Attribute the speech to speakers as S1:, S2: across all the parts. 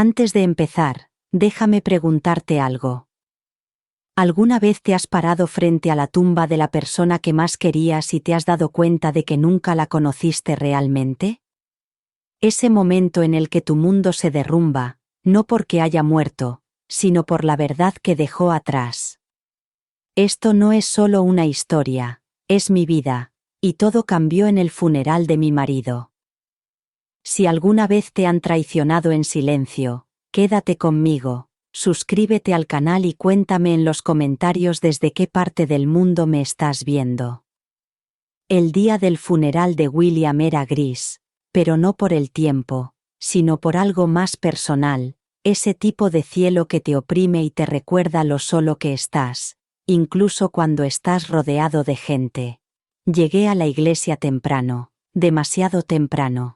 S1: Antes de empezar, déjame preguntarte algo. ¿Alguna vez te has parado frente a la tumba de la persona que más querías y te has dado cuenta de que nunca la conociste realmente? Ese momento en el que tu mundo se derrumba, no porque haya muerto, sino por la verdad que dejó atrás. Esto no es solo una historia, es mi vida, y todo cambió en el funeral de mi marido. Si alguna vez te han traicionado en silencio, quédate conmigo, suscríbete al canal y cuéntame en los comentarios desde qué parte del mundo me estás viendo. El día del funeral de William era gris, pero no por el tiempo, sino por algo más personal, ese tipo de cielo que te oprime y te recuerda lo solo que estás, incluso cuando estás rodeado de gente. Llegué a la iglesia temprano, demasiado temprano.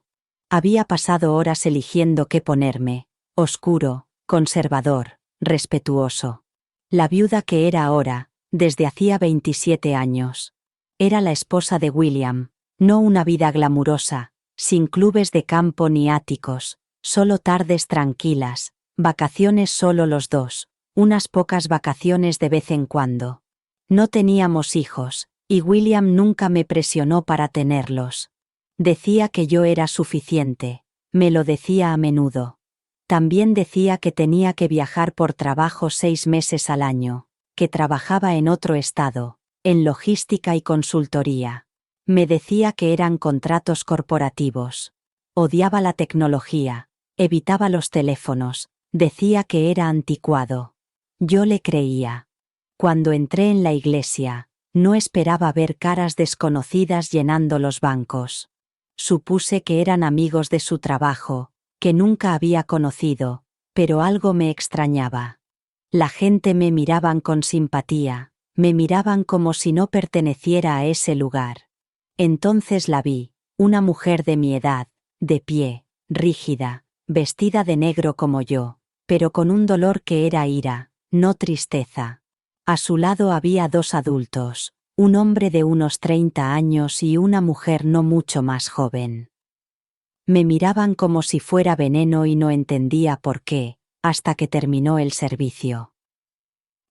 S1: Había pasado horas eligiendo qué ponerme: oscuro, conservador, respetuoso. La viuda que era ahora, desde hacía 27 años. Era la esposa de William, no una vida glamurosa, sin clubes de campo ni áticos, solo tardes tranquilas, vacaciones solo los dos, unas pocas vacaciones de vez en cuando. No teníamos hijos, y William nunca me presionó para tenerlos. Decía que yo era suficiente, me lo decía a menudo. También decía que tenía que viajar por trabajo 6 meses al año, que trabajaba en otro estado, en logística y consultoría. Me decía que eran contratos corporativos. Odiaba la tecnología, evitaba los teléfonos, decía que era anticuado. Yo le creía. Cuando entré en la iglesia, no esperaba ver caras desconocidas llenando los bancos. Supuse que eran amigos de su trabajo, que nunca había conocido, pero algo me extrañaba. La gente me miraban con simpatía, me miraban como si no perteneciera a ese lugar. Entonces la vi, una mujer de mi edad, de pie, rígida, vestida de negro como yo, pero con un dolor que era ira, no tristeza. A su lado había 2 adultos, un hombre de unos 30 años y una mujer no mucho más joven. Me miraban como si fuera veneno y no entendía por qué, hasta que terminó el servicio.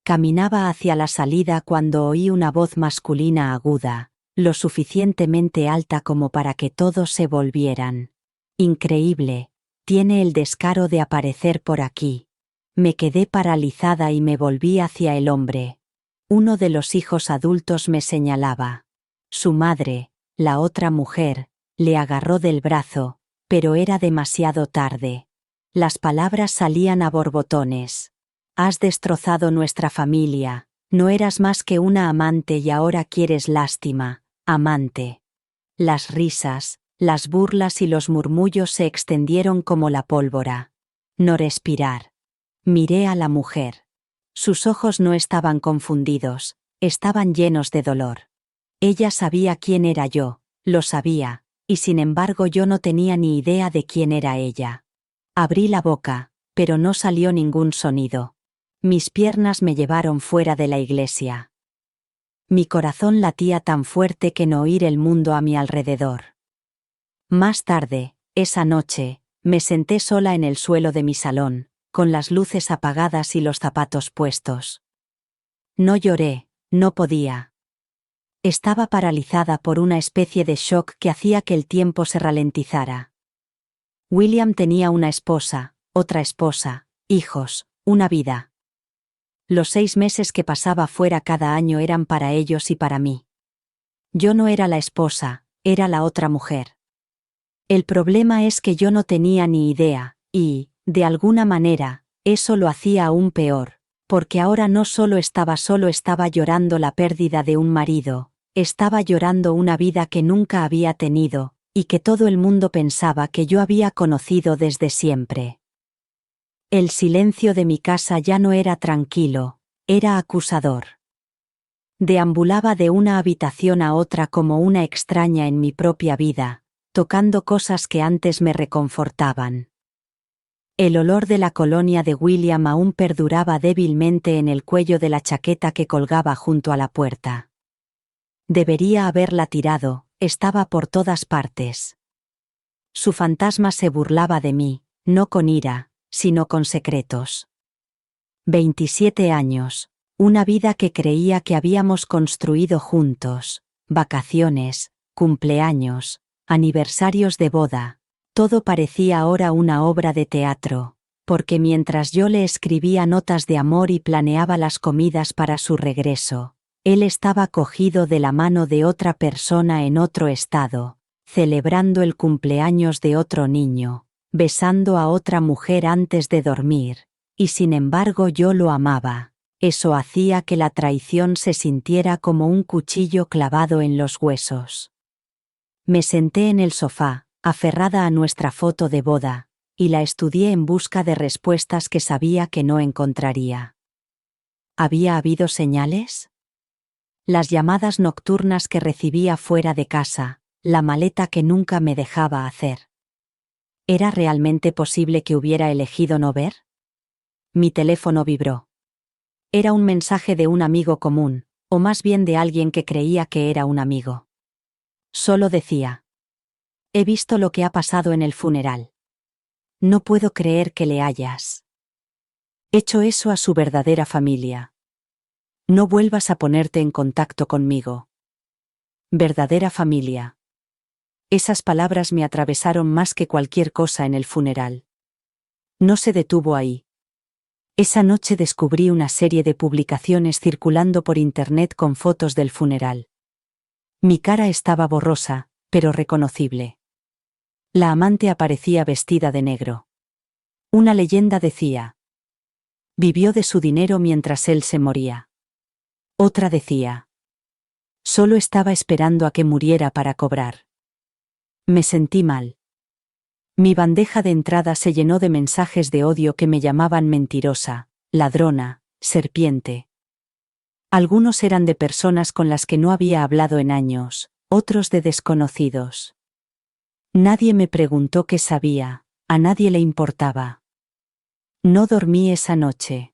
S1: Caminaba hacia la salida cuando oí una voz masculina aguda, lo suficientemente alta como para que todos se volvieran. Increíble, tiene el descaro de aparecer por aquí. Me quedé paralizada y me volví hacia el hombre. Uno de los hijos adultos me señalaba. Su madre, la otra mujer, le agarró del brazo, pero era demasiado tarde. Las palabras salían a borbotones. Has destrozado nuestra familia, no eras más que una amante y ahora quieres lástima, amante. Las risas, las burlas y los murmullos se extendieron como la pólvora. No respirar. Miré a la mujer. Sus ojos no estaban confundidos, estaban llenos de dolor. Ella sabía quién era yo, lo sabía, y sin embargo yo no tenía ni idea de quién era ella. Abrí la boca, pero no salió ningún sonido. Mis piernas me llevaron fuera de la iglesia. Mi corazón latía tan fuerte que no oír el mundo a mi alrededor. Más tarde, esa noche, me senté sola en el suelo de mi salón, con las luces apagadas y los zapatos puestos. No lloré, no podía. Estaba paralizada por una especie de shock que hacía que el tiempo se ralentizara. William tenía una esposa, otra esposa, hijos, una vida. Los 6 meses que pasaba fuera cada año eran para ellos y para mí. Yo no era la esposa, era la otra mujer. El problema es que yo no tenía ni idea, y, de alguna manera, eso lo hacía aún peor, porque ahora no solo estaba llorando la pérdida de un marido, estaba llorando una vida que nunca había tenido, y que todo el mundo pensaba que yo había conocido desde siempre. El silencio de mi casa ya no era tranquilo, era acusador. Deambulaba de una habitación a otra como una extraña en mi propia vida, tocando cosas que antes me reconfortaban. El olor de la colonia de William aún perduraba débilmente en el cuello de la chaqueta que colgaba junto a la puerta. Debería haberla tirado, estaba por todas partes. Su fantasma se burlaba de mí, no con ira, sino con secretos. 27 años, una vida que creía que habíamos construido juntos, vacaciones, cumpleaños, aniversarios de boda. Todo parecía ahora una obra de teatro, porque mientras yo le escribía notas de amor y planeaba las comidas para su regreso, él estaba cogido de la mano de otra persona en otro estado, celebrando el cumpleaños de otro niño, besando a otra mujer antes de dormir, y sin embargo yo lo amaba. Eso hacía que la traición se sintiera como un cuchillo clavado en los huesos. Me senté en el sofá, aferrada a nuestra foto de boda, y la estudié en busca de respuestas que sabía que no encontraría. ¿Había habido señales? Las llamadas nocturnas que recibía fuera de casa, la maleta que nunca me dejaba hacer. ¿Era realmente posible que hubiera elegido no ver? Mi teléfono vibró. Era un mensaje de un amigo común, o más bien de alguien que creía que era un amigo. Solo decía: he visto lo que ha pasado en el funeral. No puedo creer que le hayas hecho eso a su verdadera familia. No vuelvas a ponerte en contacto conmigo. Verdadera familia. Esas palabras me atravesaron más que cualquier cosa en el funeral. No se detuvo ahí. Esa noche descubrí una serie de publicaciones circulando por internet con fotos del funeral. Mi cara estaba borrosa, pero reconocible. La amante aparecía vestida de negro. Una leyenda decía: vivió de su dinero mientras él se moría. Otra decía: solo estaba esperando a que muriera para cobrar. Me sentí mal. Mi bandeja de entrada se llenó de mensajes de odio que me llamaban mentirosa, ladrona, serpiente. Algunos eran de personas con las que no había hablado en años, otros de desconocidos. Nadie me preguntó qué sabía, a nadie le importaba. No dormí esa noche.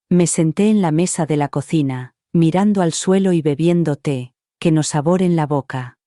S1: Me senté en la mesa de la cocina, mirando al suelo y bebiendo té, que no sabor en la boca.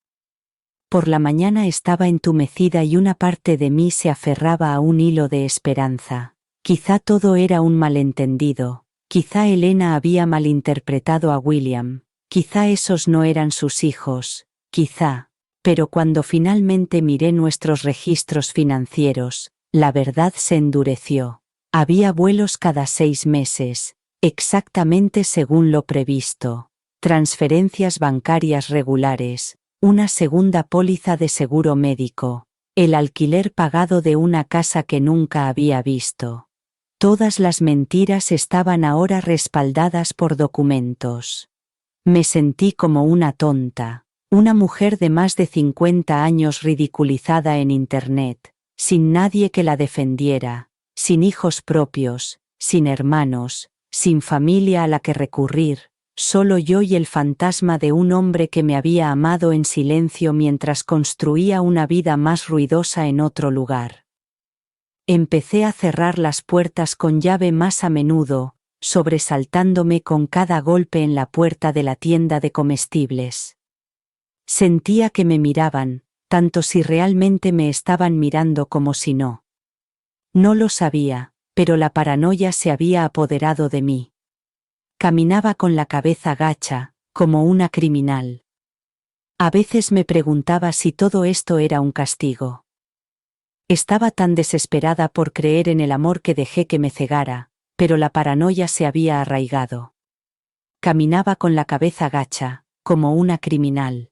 S1: Por la mañana estaba entumecida y una parte de mí se aferraba a un hilo de esperanza. Quizá todo era un malentendido, quizá Elena había malinterpretado a William, quizá esos no eran sus hijos, quizá. Pero cuando finalmente miré nuestros registros financieros, la verdad se endureció. Había vuelos cada 6 meses, exactamente según lo previsto, transferencias bancarias regulares, una segunda póliza de seguro médico, el alquiler pagado de una casa que nunca había visto. Todas las mentiras estaban ahora respaldadas por documentos. Me sentí como una tonta, una mujer de más de 50 años ridiculizada en Internet, sin nadie que la defendiera, sin hijos propios, sin hermanos, sin familia a la que recurrir. Solo yo y el fantasma de un hombre que me había amado en silencio mientras construía una vida más ruidosa en otro lugar. Empecé a cerrar las puertas con llave más a menudo, sobresaltándome con cada golpe en la puerta de la tienda de comestibles. Sentía que me miraban, tanto si realmente me estaban mirando como si no. No lo sabía, pero la paranoia se había apoderado de mí. Caminaba con la cabeza gacha, como una criminal. A veces me preguntaba si todo esto era un castigo. Estaba tan desesperada por creer en el amor que dejé que me cegara, pero la paranoia se había arraigado. Caminaba con la cabeza gacha, como una criminal.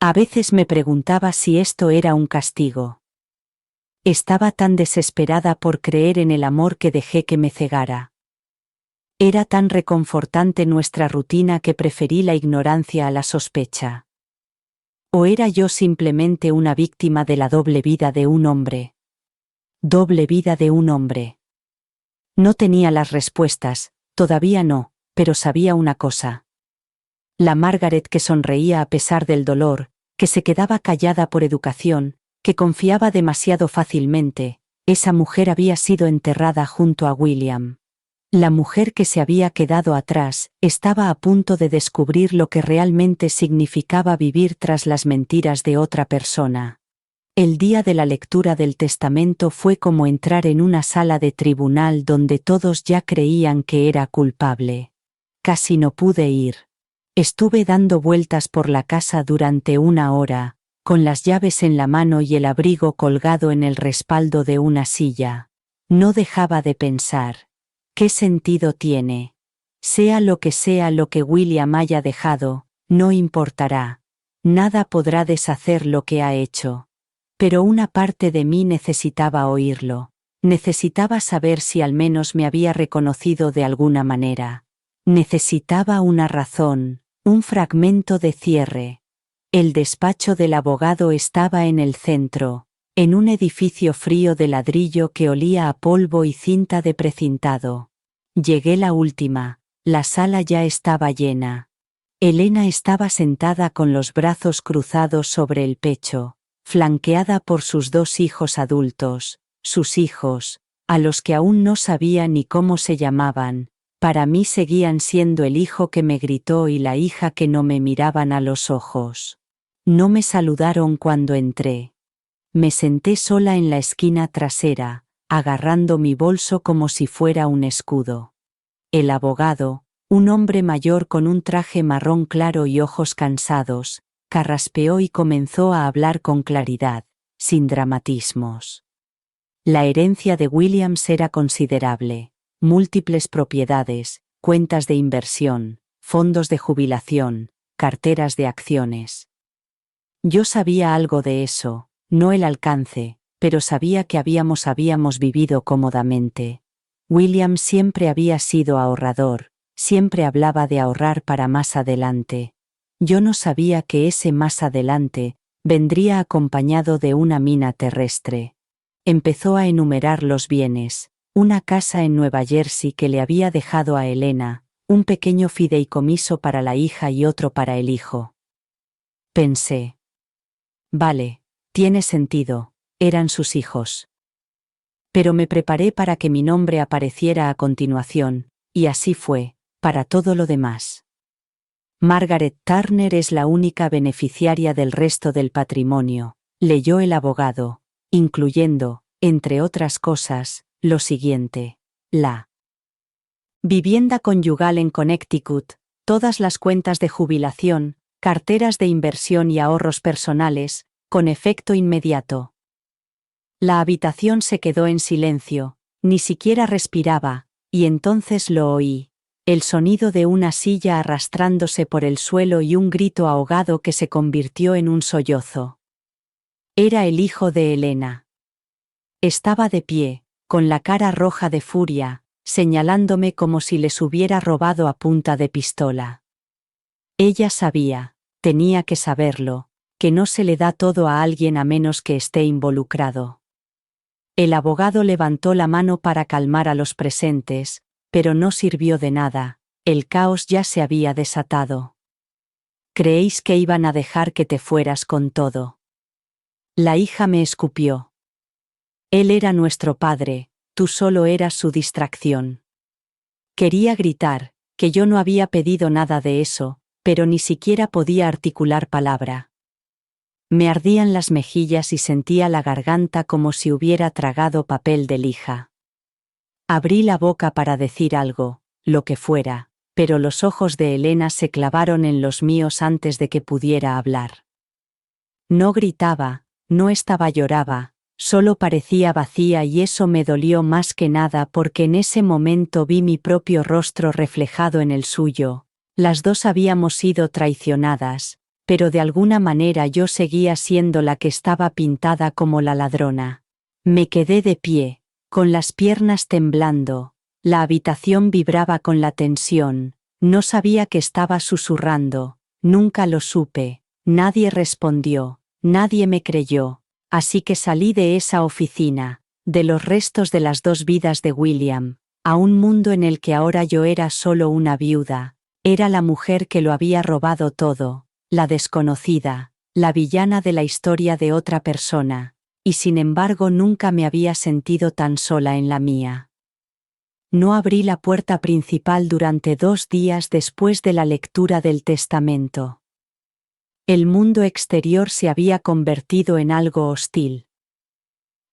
S1: A veces me preguntaba si esto era un castigo. Estaba tan desesperada por creer en el amor que dejé que me cegara. Era tan reconfortante nuestra rutina que preferí la ignorancia a la sospecha. ¿O era yo simplemente una víctima de la doble vida de un hombre? Doble vida de un hombre. No tenía las respuestas, todavía no, pero sabía una cosa. La Margaret que sonreía a pesar del dolor, que se quedaba callada por educación, que confiaba demasiado fácilmente, esa mujer había sido enterrada junto a William. La mujer que se había quedado atrás estaba a punto de descubrir lo que realmente significaba vivir tras las mentiras de otra persona. El día de la lectura del testamento fue como entrar en una sala de tribunal donde todos ya creían que era culpable. Casi no pude ir. Estuve dando vueltas por la casa durante 1 hora, con las llaves en la mano y el abrigo colgado en el respaldo de una silla. No dejaba de pensar. ¿Qué sentido tiene? Sea lo que William haya dejado, no importará. Nada podrá deshacer lo que ha hecho. Pero una parte de mí necesitaba oírlo. Necesitaba saber si al menos me había reconocido de alguna manera. Necesitaba una razón, un fragmento de cierre. El despacho del abogado estaba en el centro, en un edificio frío de ladrillo que olía a polvo y cinta de precintado. Llegué la última, la sala ya estaba llena. Elena estaba sentada con los brazos cruzados sobre el pecho, flanqueada por sus 2 hijos adultos, sus hijos, a los que aún no sabía ni cómo se llamaban. Para mí seguían siendo el hijo que me gritó y la hija que no me miraban a los ojos. No me saludaron cuando entré. Me senté sola en la esquina trasera, agarrando mi bolso como si fuera un escudo. El abogado, un hombre mayor con un traje marrón claro y ojos cansados, carraspeó y comenzó a hablar con claridad, sin dramatismos. La herencia de Williams era considerable. Múltiples propiedades, cuentas de inversión, fondos de jubilación, carteras de acciones. Yo sabía algo de eso, no el alcance, pero sabía que habíamos vivido cómodamente. William siempre había sido ahorrador, siempre hablaba de ahorrar para más adelante. Yo no sabía que ese más adelante vendría acompañado de una mina terrestre. Empezó a enumerar los bienes. Una casa en Nueva Jersey que le había dejado a Elena, un pequeño fideicomiso para la hija y otro para el hijo. Pensé. Vale, tiene sentido, eran sus hijos. Pero me preparé para que mi nombre apareciera a continuación, y así fue, para todo lo demás. Margaret Turner es la única beneficiaria del resto del patrimonio, leyó el abogado, incluyendo, entre otras cosas, lo siguiente: la vivienda conyugal en Connecticut, todas las cuentas de jubilación, carteras de inversión y ahorros personales, con efecto inmediato. La habitación se quedó en silencio, ni siquiera respiraba, y entonces lo oí, el sonido de una silla arrastrándose por el suelo y un grito ahogado que se convirtió en un sollozo. Era el hijo de Elena. Estaba de pie, con la cara roja de furia, señalándome como si les hubiera robado a punta de pistola. Ella sabía, tenía que saberlo, que no se le da todo a alguien a menos que esté involucrado. El abogado levantó la mano para calmar a los presentes, pero no sirvió de nada, el caos ya se había desatado. ¿Creéis que iban a dejar que te fueras con todo? La hija me escupió. Él era nuestro padre, tú solo eras su distracción. Quería gritar, que yo no había pedido nada de eso, pero ni siquiera podía articular palabra. Me ardían las mejillas y sentía la garganta como si hubiera tragado papel de lija. Abrí la boca para decir algo, lo que fuera, pero los ojos de Elena se clavaron en los míos antes de que pudiera hablar. No gritaba, no lloraba, solo parecía vacía y eso me dolió más que nada porque en ese momento vi mi propio rostro reflejado en el suyo. Las dos habíamos sido traicionadas, pero de alguna manera yo seguía siendo la que estaba pintada como la ladrona. Me quedé de pie, con las piernas temblando, la habitación vibraba con la tensión, no sabía que estaba susurrando, nunca lo supe, nadie respondió, nadie me creyó. Así que salí de esa oficina, de los restos de las 2 vidas de William, a un mundo en el que ahora yo era solo una viuda, era la mujer que lo había robado todo, la desconocida, la villana de la historia de otra persona, y sin embargo nunca me había sentido tan sola en la mía. No abrí la puerta principal durante 2 días después de la lectura del testamento. El mundo exterior se había convertido en algo hostil.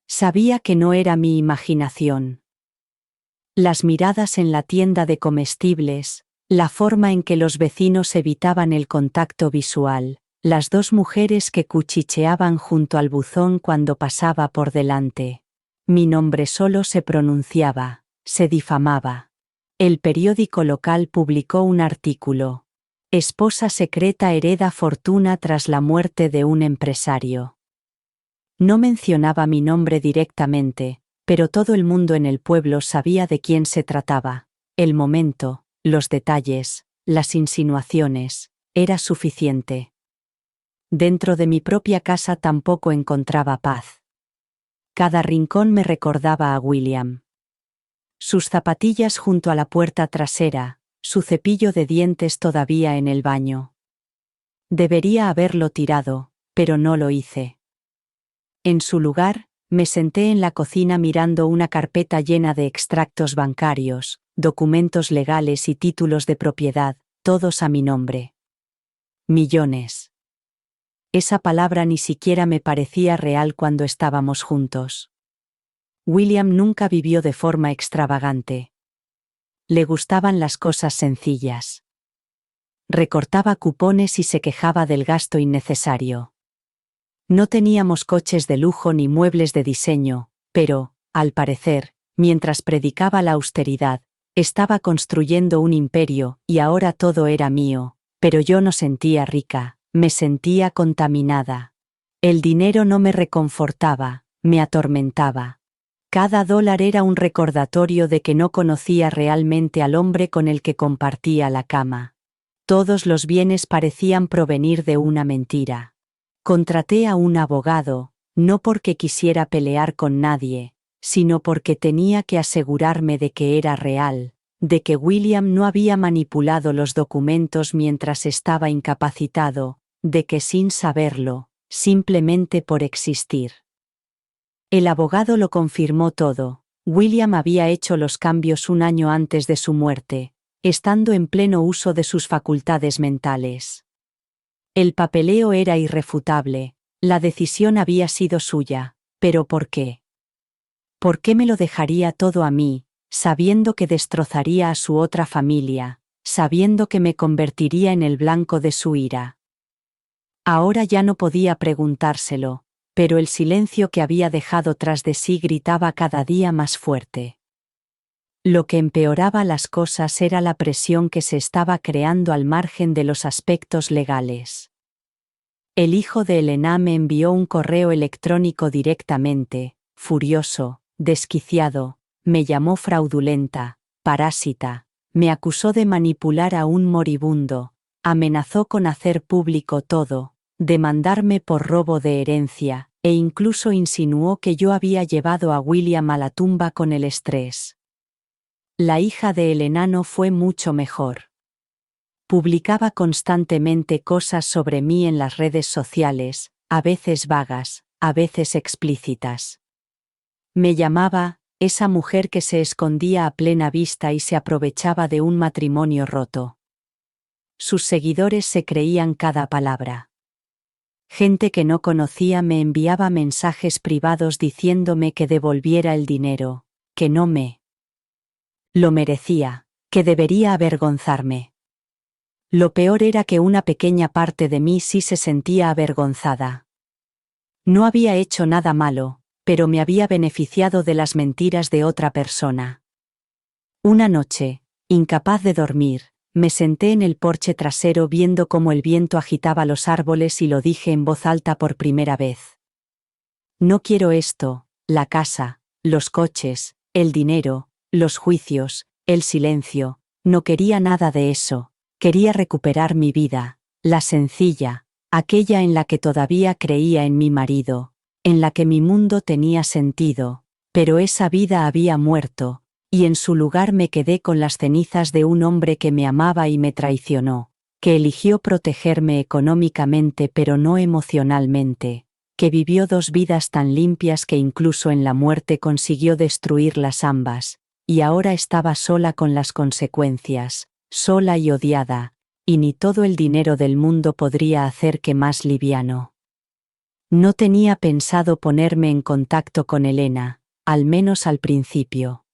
S1: Sabía que no era mi imaginación. Las miradas en la tienda de comestibles, la forma en que los vecinos evitaban el contacto visual, las dos mujeres que cuchicheaban junto al buzón cuando pasaba por delante. Mi nombre solo se pronunciaba, se difamaba. El periódico local publicó un artículo. Esposa secreta hereda fortuna tras la muerte de un empresario. No mencionaba mi nombre directamente, pero todo el mundo en el pueblo sabía de quién se trataba. El momento, los detalles, las insinuaciones, era suficiente. Dentro de mi propia casa tampoco encontraba paz. Cada rincón me recordaba a William. Sus zapatillas junto a la puerta trasera, su cepillo de dientes todavía en el baño. Debería haberlo tirado, pero no lo hice. En su lugar, me senté en la cocina mirando una carpeta llena de extractos bancarios, documentos legales y títulos de propiedad, todos a mi nombre. Millones. Esa palabra ni siquiera me parecía real cuando estábamos juntos. William nunca vivió de forma extravagante. Le gustaban las cosas sencillas. Recortaba cupones y se quejaba del gasto innecesario. No teníamos coches de lujo ni muebles de diseño, pero, al parecer, mientras predicaba la austeridad, estaba construyendo un imperio y ahora todo era mío, pero yo no sentía rica, me sentía contaminada. El dinero no me reconfortaba, me atormentaba. Cada dólar era un recordatorio de que no conocía realmente al hombre con el que compartía la cama. Todos los bienes parecían provenir de una mentira. Contraté a un abogado, no porque quisiera pelear con nadie, sino porque tenía que asegurarme de que era real, de que William no había manipulado los documentos mientras estaba incapacitado, de que sin saberlo, simplemente por existir. El abogado lo confirmó todo. William había hecho los cambios un año antes de su muerte, estando en pleno uso de sus facultades mentales. El papeleo era irrefutable, la decisión había sido suya, pero ¿por qué? ¿Por qué me lo dejaría todo a mí, sabiendo que destrozaría a su otra familia, sabiendo que me convertiría en el blanco de su ira? Ahora ya no podía preguntárselo, pero el silencio que había dejado tras de sí gritaba cada día más fuerte. Lo que empeoraba las cosas era la presión que se estaba creando al margen de los aspectos legales. El hijo de Elena me envió un correo electrónico directamente, furioso, desquiciado, me llamó fraudulenta, parásita, me acusó de manipular a un moribundo, amenazó con hacer público todo, demandarme por robo de herencia, e incluso insinuó que yo había llevado a William a la tumba con el estrés. La hija de Elena no fue mucho mejor. Publicaba constantemente cosas sobre mí en las redes sociales, a veces vagas, a veces explícitas. Me llamaba, esa mujer que se escondía a plena vista y se aprovechaba de un matrimonio roto. Sus seguidores se creían cada palabra. Gente que no conocía me enviaba mensajes privados diciéndome que devolviera el dinero, que no me lo merecía, que debería avergonzarme. Lo peor era que una pequeña parte de mí sí se sentía avergonzada. No había hecho nada malo, pero me había beneficiado de las mentiras de otra persona. Una noche, incapaz de dormir, me senté en el porche trasero viendo cómo el viento agitaba los árboles y lo dije en voz alta por primera vez. No quiero esto, la casa, los coches, el dinero, los juicios, el silencio, no quería nada de eso, quería recuperar mi vida, la sencilla, aquella en la que todavía creía en mi marido, en la que mi mundo tenía sentido, pero esa vida había muerto, y en su lugar me quedé con las cenizas de un hombre que me amaba y me traicionó, que eligió protegerme económicamente pero no emocionalmente, que vivió dos vidas tan limpias que incluso en la muerte consiguió destruirlas ambas, y ahora estaba sola con las consecuencias, sola y odiada, Y ni todo el dinero del mundo podría hacer que más liviano. No tenía pensado ponerme en contacto con Elena, al menos al principio.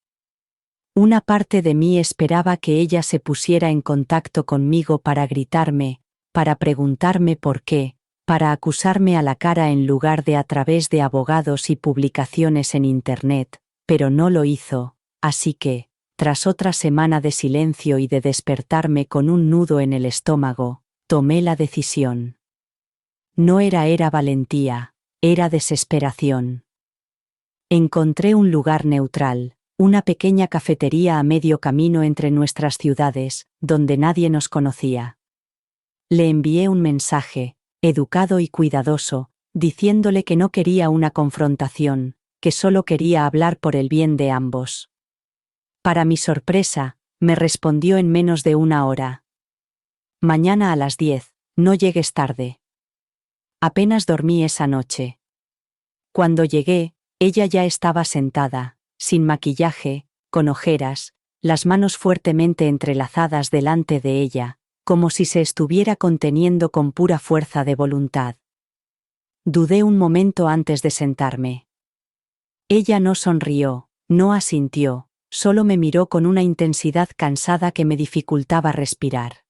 S1: Una parte de mí esperaba que ella se pusiera en contacto conmigo para gritarme, para preguntarme por qué, para acusarme a la cara en lugar de a través de abogados y publicaciones en Internet, pero no lo hizo, así que, tras otra semana de silencio y de despertarme con un nudo en el estómago, tomé la decisión. No era valentía, era desesperación. Encontré un lugar neutral, una pequeña cafetería a medio camino entre nuestras ciudades, donde nadie nos conocía. Le envié un mensaje, educado y cuidadoso, diciéndole que no quería una confrontación, que solo quería hablar por el bien de ambos. Para mi sorpresa, me respondió en menos de una hora. Mañana a las 10, no llegues tarde. Apenas dormí esa noche. Cuando llegué, ella ya estaba sentada, sin maquillaje, con ojeras, las manos fuertemente entrelazadas delante de ella, como si se estuviera conteniendo con pura fuerza de voluntad. Dudé un momento antes de sentarme. Ella no sonrió, no asintió, solo me miró con una intensidad cansada que me dificultaba respirar.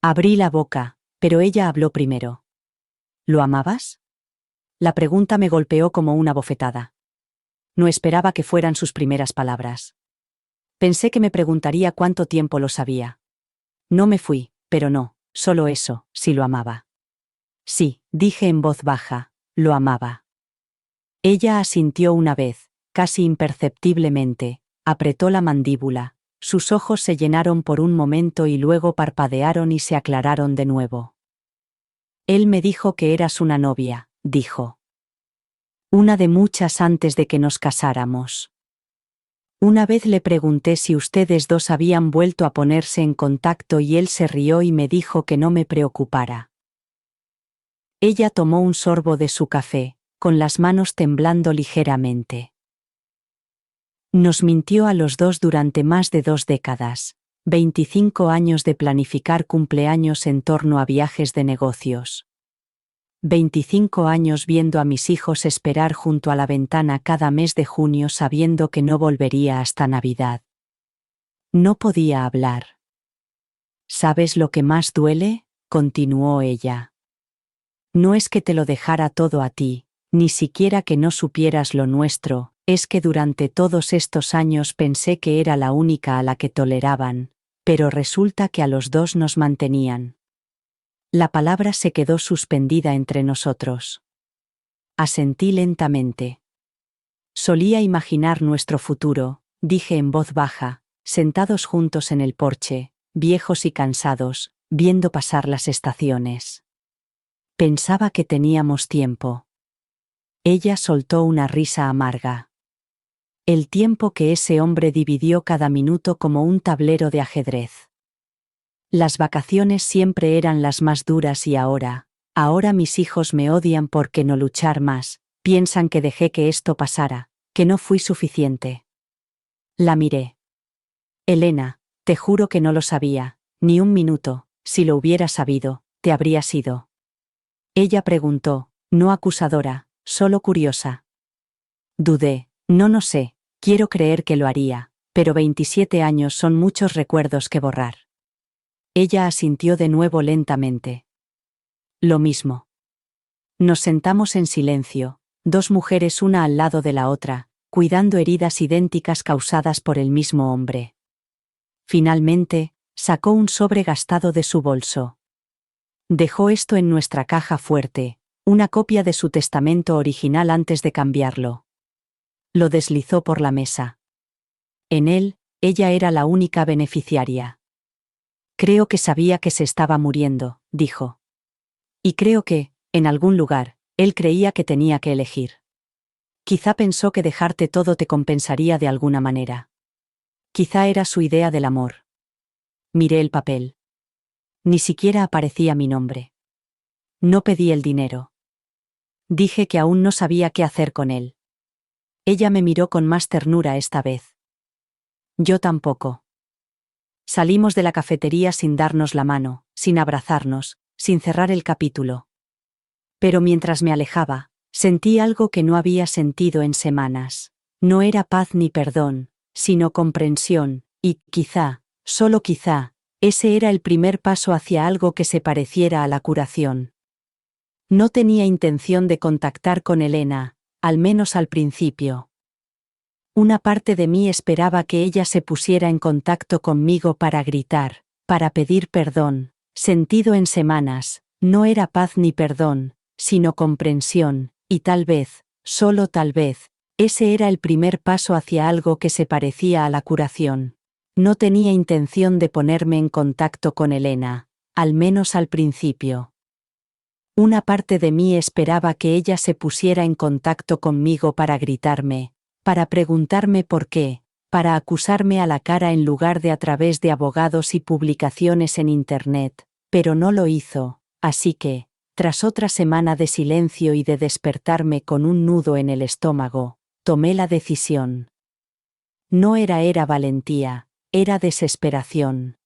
S1: Abrí la boca, pero ella habló primero. ¿Lo amabas? La pregunta me golpeó como una bofetada. No esperaba que fueran sus primeras palabras. Pensé que me preguntaría cuánto tiempo lo sabía. No me fui, pero no, solo eso, si lo amaba. Sí, dije en voz baja, lo amaba. Ella asintió una vez, casi imperceptiblemente, apretó la mandíbula, sus ojos se llenaron por un momento y luego parpadearon y se aclararon de nuevo. Él me dijo que eras una novia, dijo. Una de muchas antes de que nos casáramos. Una vez le pregunté si ustedes dos habían vuelto a ponerse en contacto y él se rió y me dijo que no me preocupara. Ella tomó un sorbo de su café, con las manos temblando ligeramente. Nos mintió a los dos durante más de 2 décadas, 25 años de planificar cumpleaños en torno a viajes de negocios. 25 años viendo a mis hijos esperar junto a la ventana cada mes de junio sabiendo que no volvería hasta Navidad. No podía hablar. ¿Sabes lo que más duele?, continuó ella. No es que te lo dejara todo a ti, ni siquiera que no supieras lo nuestro, es que durante todos estos años pensé que era la única a la que toleraban, pero resulta que a los dos nos mantenían. La palabra se quedó suspendida entre nosotros. Asentí lentamente. Solía imaginar nuestro futuro, dije en voz baja, sentados juntos en el porche, viejos y cansados, viendo pasar las estaciones. Pensaba que teníamos tiempo. Ella soltó una risa amarga. El tiempo que ese hombre dividió cada minuto como un tablero de ajedrez. Las vacaciones siempre eran las más duras y ahora mis hijos me odian porque no luchar más, piensan que dejé que esto pasara, que no fui suficiente. La miré. Elena, te juro que no lo sabía, ni un minuto, si lo hubiera sabido, te habrías ido. Ella preguntó, no acusadora, solo curiosa. Dudé, no sé, quiero creer que lo haría, pero 27 años son muchos recuerdos que borrar. Ella asintió de nuevo lentamente. Lo mismo. Nos sentamos en silencio, dos mujeres una al lado de la otra, cuidando heridas idénticas causadas por el mismo hombre. Finalmente, sacó un sobre gastado de su bolso. Dejó esto en nuestra caja fuerte, una copia de su testamento original antes de cambiarlo. Lo deslizó por la mesa. En él, ella era la única beneficiaria. Creo que sabía que se estaba muriendo, dijo. Y creo que, en algún lugar, él creía que tenía que elegir. Quizá pensó que dejarte todo te compensaría de alguna manera. Quizá era su idea del amor. Miré el papel. Ni siquiera aparecía mi nombre. No pedí el dinero. Dije que aún no sabía qué hacer con él. Ella me miró con más ternura esta vez. Yo tampoco. Salimos de la cafetería sin darnos la mano, sin abrazarnos, sin cerrar el capítulo. Pero mientras me alejaba, sentí algo que no había sentido en semanas. No era paz ni perdón, sino comprensión, y, quizá, solo quizá, ese era el primer paso hacia algo que se pareciera a la curación. No tenía intención de contactar con Elena, al menos al principio. Una parte de mí esperaba que ella se pusiera en contacto conmigo para gritar, para pedir perdón. Sentido en semanas, no era paz ni perdón, sino comprensión, y tal vez, solo tal vez, ese era el primer paso hacia algo que se parecía a la curación. No tenía intención de ponerme en contacto con Elena, al menos al principio. Una parte de mí esperaba que ella se pusiera en contacto conmigo para gritarme, para preguntarme por qué, para acusarme a la cara en lugar de a través de abogados y publicaciones en Internet, pero no lo hizo, así que, tras otra semana de silencio y de despertarme con un nudo en el estómago, tomé la decisión. No era valentía, era desesperación.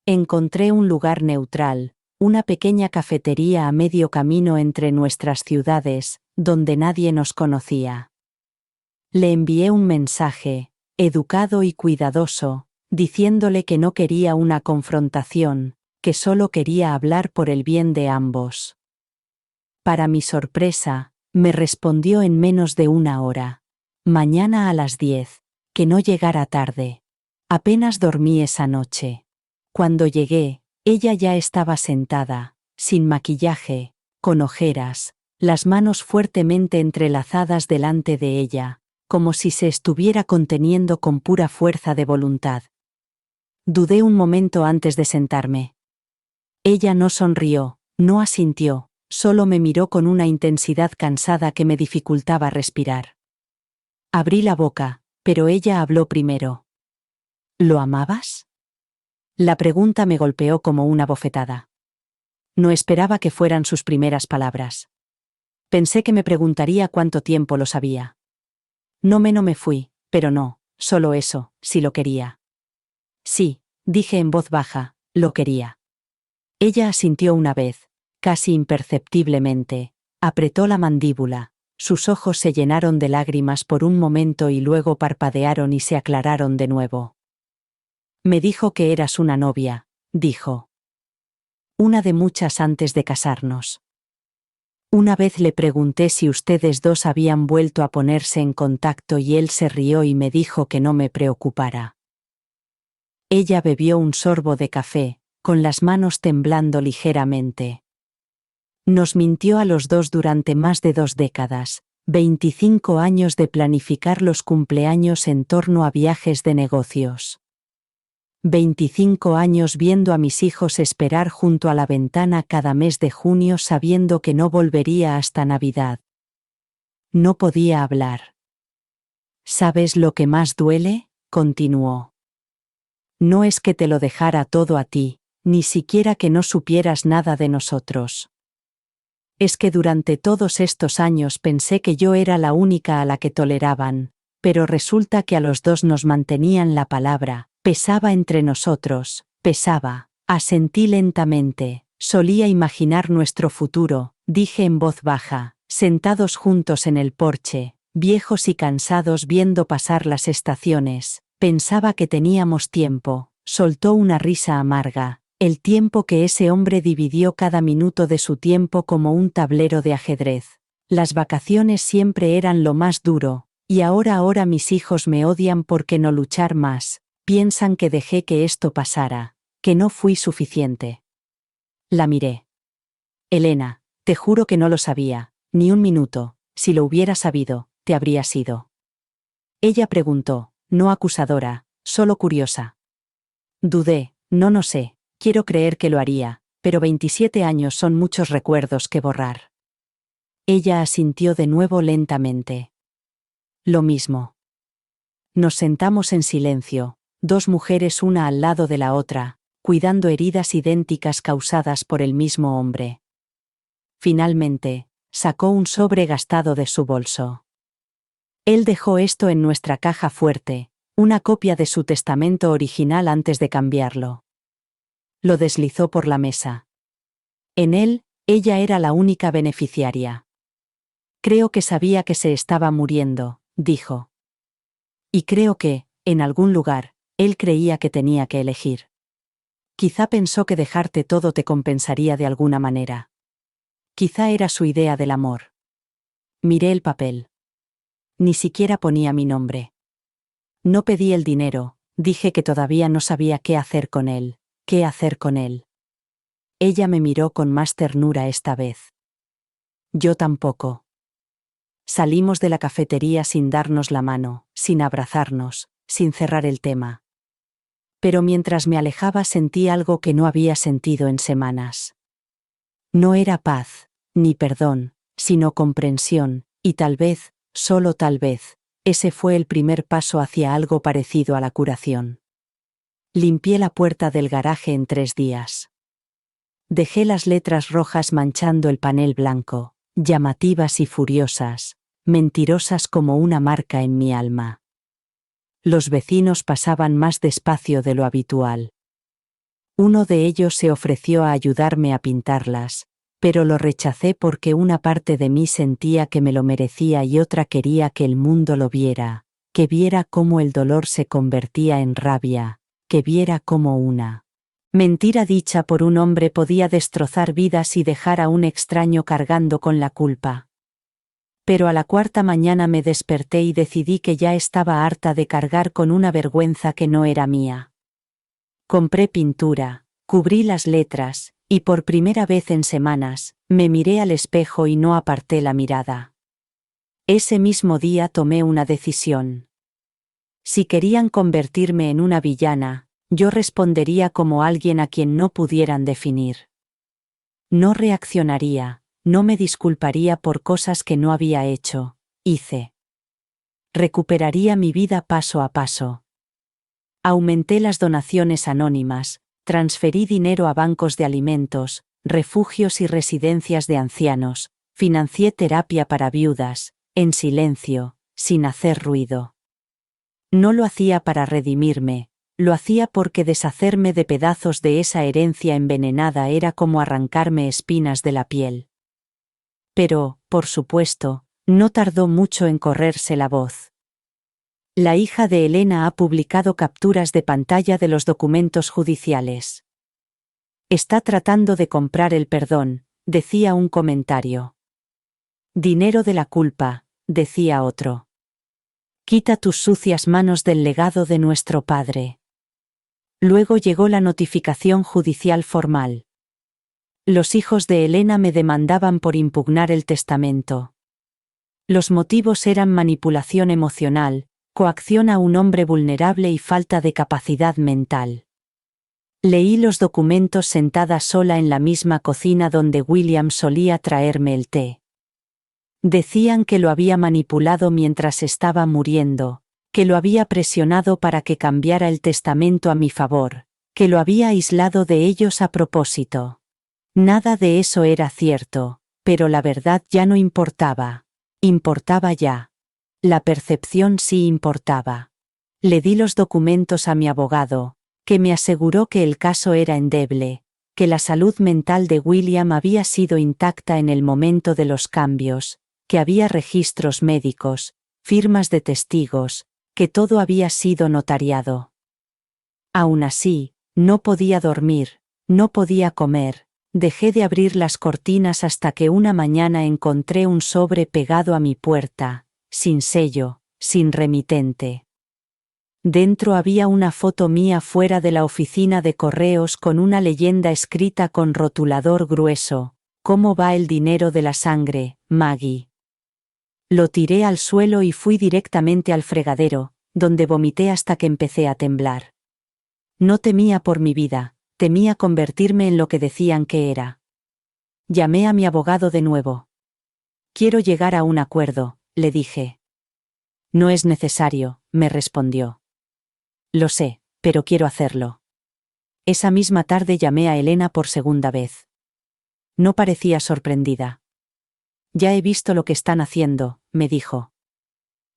S1: Encontré un lugar neutral, una pequeña cafetería a medio camino entre nuestras ciudades, donde nadie nos conocía. Le envié un mensaje, educado y cuidadoso, diciéndole que no quería una confrontación, que solo quería hablar por el bien de ambos. Para mi sorpresa, me respondió en menos de una hora. Mañana a las 10, que no llegara tarde. Apenas dormí esa noche. Cuando llegué, ella ya estaba sentada, sin maquillaje, con ojeras, las manos fuertemente entrelazadas delante de ella, como si se estuviera conteniendo con pura fuerza de voluntad. Dudé un momento antes de sentarme. Ella no sonrió, no asintió, solo me miró con una intensidad cansada que me dificultaba respirar. Abrí la boca, pero ella habló primero. ¿Lo amabas? La pregunta me golpeó como una bofetada. No esperaba que fueran sus primeras palabras. Pensé que me preguntaría cuánto tiempo lo sabía. No me fui, pero no, solo eso, si lo quería. Sí, dije en voz baja, lo quería. Ella asintió una vez, casi imperceptiblemente, apretó la mandíbula, sus ojos se llenaron de lágrimas por un momento y luego parpadearon y se aclararon de nuevo. Me dijo que eras una novia, dijo. Una de muchas antes de casarnos. Una vez le pregunté si ustedes dos habían vuelto a ponerse en contacto y él se rió y me dijo que no me preocupara. Ella bebió un sorbo de café, con las manos temblando ligeramente. Nos mintió a los dos durante más de 2 décadas, 25 años de planificar los cumpleaños en torno a viajes de negocios. 25 años viendo a mis hijos esperar junto a la ventana cada mes de junio sabiendo que no volvería hasta Navidad. No podía hablar. ¿Sabes lo que más duele?, continuó. No es que te lo dejara todo a ti, ni siquiera que no supieras nada de nosotros. Es que durante todos estos años pensé que yo era la única a la que toleraban, pero resulta que a los dos nos mantenían la palabra. Pesaba entre nosotros, pesaba, asentí lentamente, solía imaginar nuestro futuro, dije en voz baja, sentados juntos en el porche, viejos y cansados viendo pasar las estaciones, pensaba que teníamos tiempo, soltó una risa amarga, el tiempo que ese hombre dividió cada minuto de su tiempo como un tablero de ajedrez. Las vacaciones siempre eran lo más duro, y ahora mis hijos me odian porque no luchar más. Piensan que dejé que esto pasara, que no fui suficiente. La miré. Elena, te juro que no lo sabía, ni un minuto, si lo hubiera sabido, te habrías ido. Ella preguntó, no acusadora, solo curiosa. Dudé, no sé, quiero creer que lo haría, pero 27 años son muchos recuerdos que borrar. Ella asintió de nuevo lentamente. Lo mismo. Nos sentamos en silencio. 2 mujeres una al lado de la otra, cuidando heridas idénticas causadas por el mismo hombre. Finalmente, sacó un sobre gastado de su bolso. Él dejó esto en nuestra caja fuerte, Una copia de su testamento original antes de cambiarlo. Lo deslizó por la mesa. En él, ella era la única beneficiaria. Creo que sabía que se estaba muriendo, dijo. Y creo que, en algún lugar, él creía que tenía que elegir. Quizá pensó que dejarte todo te compensaría de alguna manera. Quizá era su idea del amor. Miré el papel. Ni siquiera ponía mi nombre. No pedí el dinero, dije que todavía no sabía qué hacer con él, qué hacer con él. Ella me miró con más ternura esta vez. Yo tampoco. Salimos de la cafetería sin darnos la mano, sin abrazarnos, sin cerrar el tema. Pero mientras me alejaba sentí algo que no había sentido en semanas. No era paz, ni perdón, sino comprensión, y tal vez, solo tal vez, ese fue el primer paso hacia algo parecido a la curación. Limpié la puerta del garaje en 3 días. Dejé las letras rojas manchando el panel blanco, llamativas y furiosas, mentirosas como una marca en mi alma. Los vecinos pasaban más despacio de lo habitual. Uno de ellos se ofreció a ayudarme a pintarlas, pero lo rechacé porque una parte de mí sentía que me lo merecía y otra quería que el mundo lo viera, que viera cómo el dolor se convertía en rabia, que viera cómo una mentira dicha por un hombre podía destrozar vidas y dejar a un extraño cargando con la culpa. Pero a la 4ª mañana me desperté y decidí que ya estaba harta de cargar con una vergüenza que no era mía. Compré pintura, cubrí las letras, y por primera vez en semanas, me miré al espejo y no aparté la mirada. Ese mismo día tomé una decisión. Si querían convertirme en una villana, yo respondería como alguien a quien no pudieran definir. No reaccionaría, no me disculparía por cosas que no había hecho, hice. Recuperaría mi vida paso a paso. Aumenté las donaciones anónimas, transferí dinero a bancos de alimentos, refugios y residencias de ancianos, financié terapia para viudas, en silencio, sin hacer ruido. No lo hacía para redimirme, lo hacía porque deshacerme de pedazos de esa herencia envenenada era como arrancarme espinas de la piel. Pero, por supuesto, no tardó mucho en correrse la voz. La hija de Elena ha publicado capturas de pantalla de los documentos judiciales. Está tratando de comprar el perdón, decía un comentario. Dinero de la culpa, decía otro. Quita tus sucias manos del legado de nuestro padre. Luego llegó la notificación judicial formal. Los hijos de Elena me demandaban por impugnar el testamento. Los motivos eran manipulación emocional, coacción a un hombre vulnerable y falta de capacidad mental. Leí los documentos sentada sola en la misma cocina donde William solía traerme el té. Decían que lo había manipulado mientras estaba muriendo, que lo había presionado para que cambiara el testamento a mi favor, que lo había aislado de ellos a propósito. Nada de eso era cierto, pero la verdad ya no importaba. Importaba ya. La percepción sí importaba. Le di los documentos a mi abogado, que me aseguró que el caso era endeble, que la salud mental de William había sido intacta en el momento de los cambios, que había registros médicos, firmas de testigos, que todo había sido notariado. Aún así, no podía dormir, no podía comer, dejé de abrir las cortinas hasta que una mañana encontré un sobre pegado a mi puerta, sin sello, sin remitente. Dentro había una foto mía fuera de la oficina de correos con una leyenda escrita con rotulador grueso: ¿Cómo va el dinero de la sangre, Maggie? Lo tiré al suelo y fui directamente al fregadero, donde vomité hasta que empecé a temblar. No temía por mi vida, temía convertirme en lo que decían que era. Llamé a mi abogado de nuevo. Quiero llegar a un acuerdo, le dije. No es necesario, me respondió. Lo sé, pero quiero hacerlo. Esa misma tarde llamé a Elena por segunda vez. No parecía sorprendida. Ya he visto lo que están haciendo, me dijo.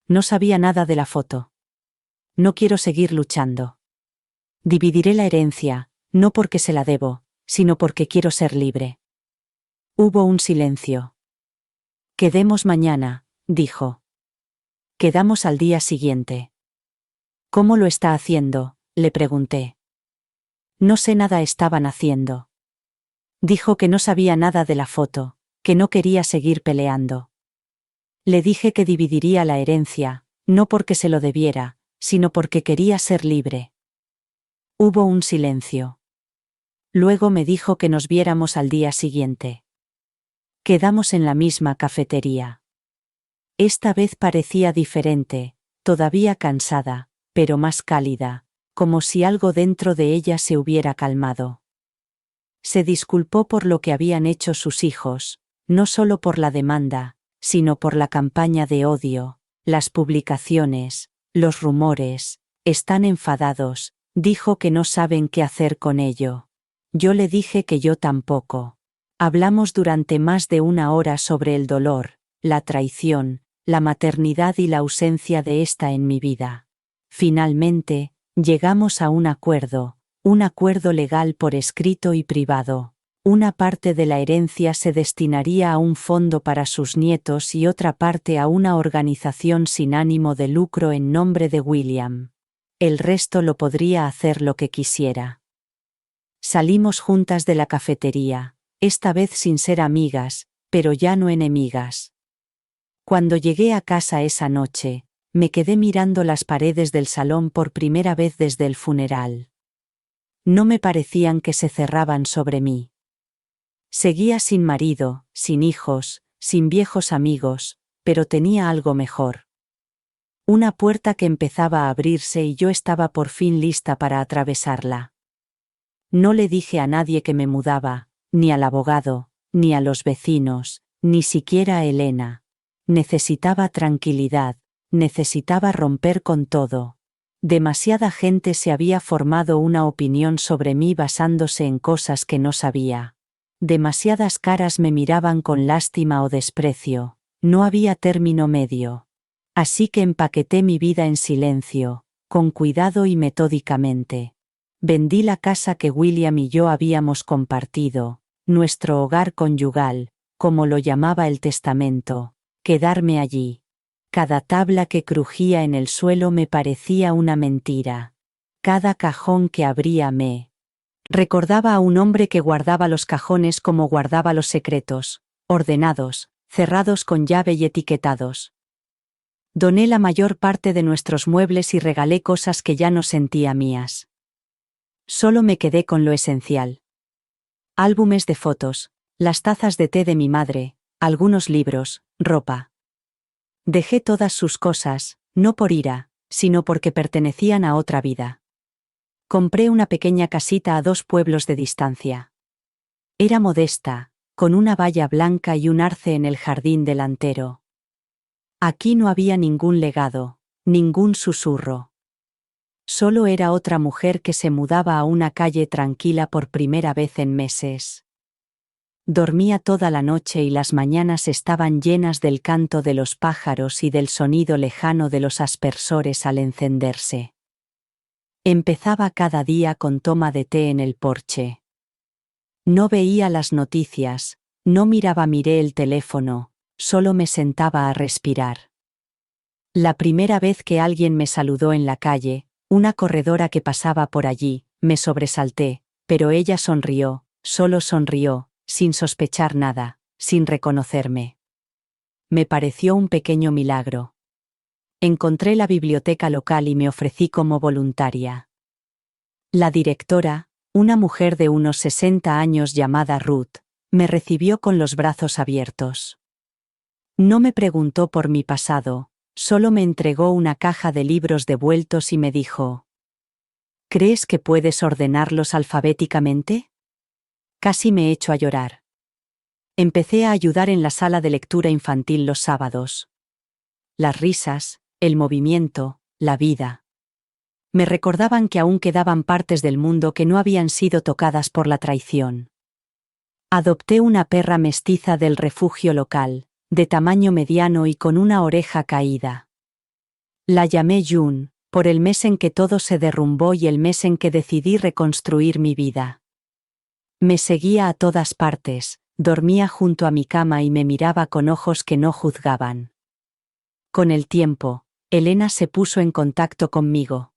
S1: No sabía nada de la foto. No quiero seguir luchando. Dividiré la herencia, no porque se la debo, sino porque quiero ser libre. Hubo un silencio. Quedemos mañana, dijo. Quedamos al día siguiente. ¿Cómo lo está haciendo?, le pregunté. No sé nada estaban haciendo. Dijo que no sabía nada de la foto, que no quería seguir peleando. Le dije que dividiría la herencia, no porque se lo debiera, sino porque quería ser libre. Hubo un silencio. Luego me dijo que nos viéramos al día siguiente. Quedamos en la misma cafetería. Esta vez parecía diferente, todavía cansada, pero más cálida, como si algo dentro de ella se hubiera calmado. Se disculpó por lo que habían hecho sus hijos, no solo por la demanda, sino por la campaña de odio, las publicaciones, los rumores. Están enfadados, dijo que no saben qué hacer con ello. Yo le dije que yo tampoco. Hablamos durante más de 1 hora sobre el dolor, la traición, la maternidad y la ausencia de esta en mi vida. Finalmente, llegamos a un acuerdo legal por escrito y privado. Una parte de la herencia se destinaría a un fondo para sus nietos y otra parte a una organización sin ánimo de lucro en nombre de William. El resto lo podría hacer lo que quisiera. Salimos juntas de la cafetería, esta vez sin ser amigas, pero ya no enemigas. Cuando llegué a casa esa noche, me quedé mirando las paredes del salón por primera vez desde el funeral. No me parecían que se cerraban sobre mí. Seguía sin marido, sin hijos, sin viejos amigos, pero tenía algo mejor. Una puerta que empezaba a abrirse y yo estaba por fin lista para atravesarla. No le dije a nadie que me mudaba, ni al abogado, ni a los vecinos, ni siquiera a Elena. Necesitaba tranquilidad, necesitaba romper con todo. Demasiada gente se había formado una opinión sobre mí basándose en cosas que no sabía. Demasiadas caras me miraban con lástima o desprecio, no había término medio. Así que empaqueté mi vida en silencio, con cuidado y metódicamente. Vendí la casa que William y yo habíamos compartido, nuestro hogar conyugal, como lo llamaba el testamento, quedarme allí. Cada tabla que crujía en el suelo me parecía una mentira. Cada cajón que abría me recordaba a un hombre que guardaba los cajones como guardaba los secretos, ordenados, cerrados con llave y etiquetados. Doné la mayor parte de nuestros muebles y regalé cosas que ya no sentía mías. Solo me quedé con lo esencial. Álbumes de fotos, las tazas de té de mi madre, algunos libros, ropa. Dejé todas sus cosas, no por ira, sino porque pertenecían a otra vida. Compré una pequeña casita a 2 pueblos de distancia. Era modesta, con una valla blanca y un arce en el jardín delantero. Aquí no había ningún legado, ningún susurro. Solo era otra mujer que se mudaba a una calle tranquila por primera vez en meses. Dormía toda la noche y las mañanas estaban llenas del canto de los pájaros y del sonido lejano de los aspersores al encenderse. Empezaba cada día con toma de té en el porche. No veía las noticias, no miré el teléfono, solo me sentaba a respirar. La primera vez que alguien me saludó en la calle, una corredora que pasaba por allí, me sobresalté, pero ella sonrió, solo sonrió, sin sospechar nada, sin reconocerme. Me pareció un pequeño milagro. Encontré la biblioteca local y me ofrecí como voluntaria. La directora, una mujer de unos 60 años llamada Ruth, me recibió con los brazos abiertos. No me preguntó por mi pasado, solo me entregó una caja de libros devueltos y me dijo: ¿Crees que puedes ordenarlos alfabéticamente? Casi me echo a llorar. Empecé a ayudar en la sala de lectura infantil los sábados. Las risas, el movimiento, la vida. Me recordaban que aún quedaban partes del mundo que no habían sido tocadas por la traición. Adopté una perra mestiza del refugio local, de tamaño mediano y con una oreja caída. La llamé June, por el mes en que todo se derrumbó y el mes en que decidí reconstruir mi vida. Me seguía a todas partes, dormía junto a mi cama y me miraba con ojos que no juzgaban. Con el tiempo, Elena se puso en contacto conmigo.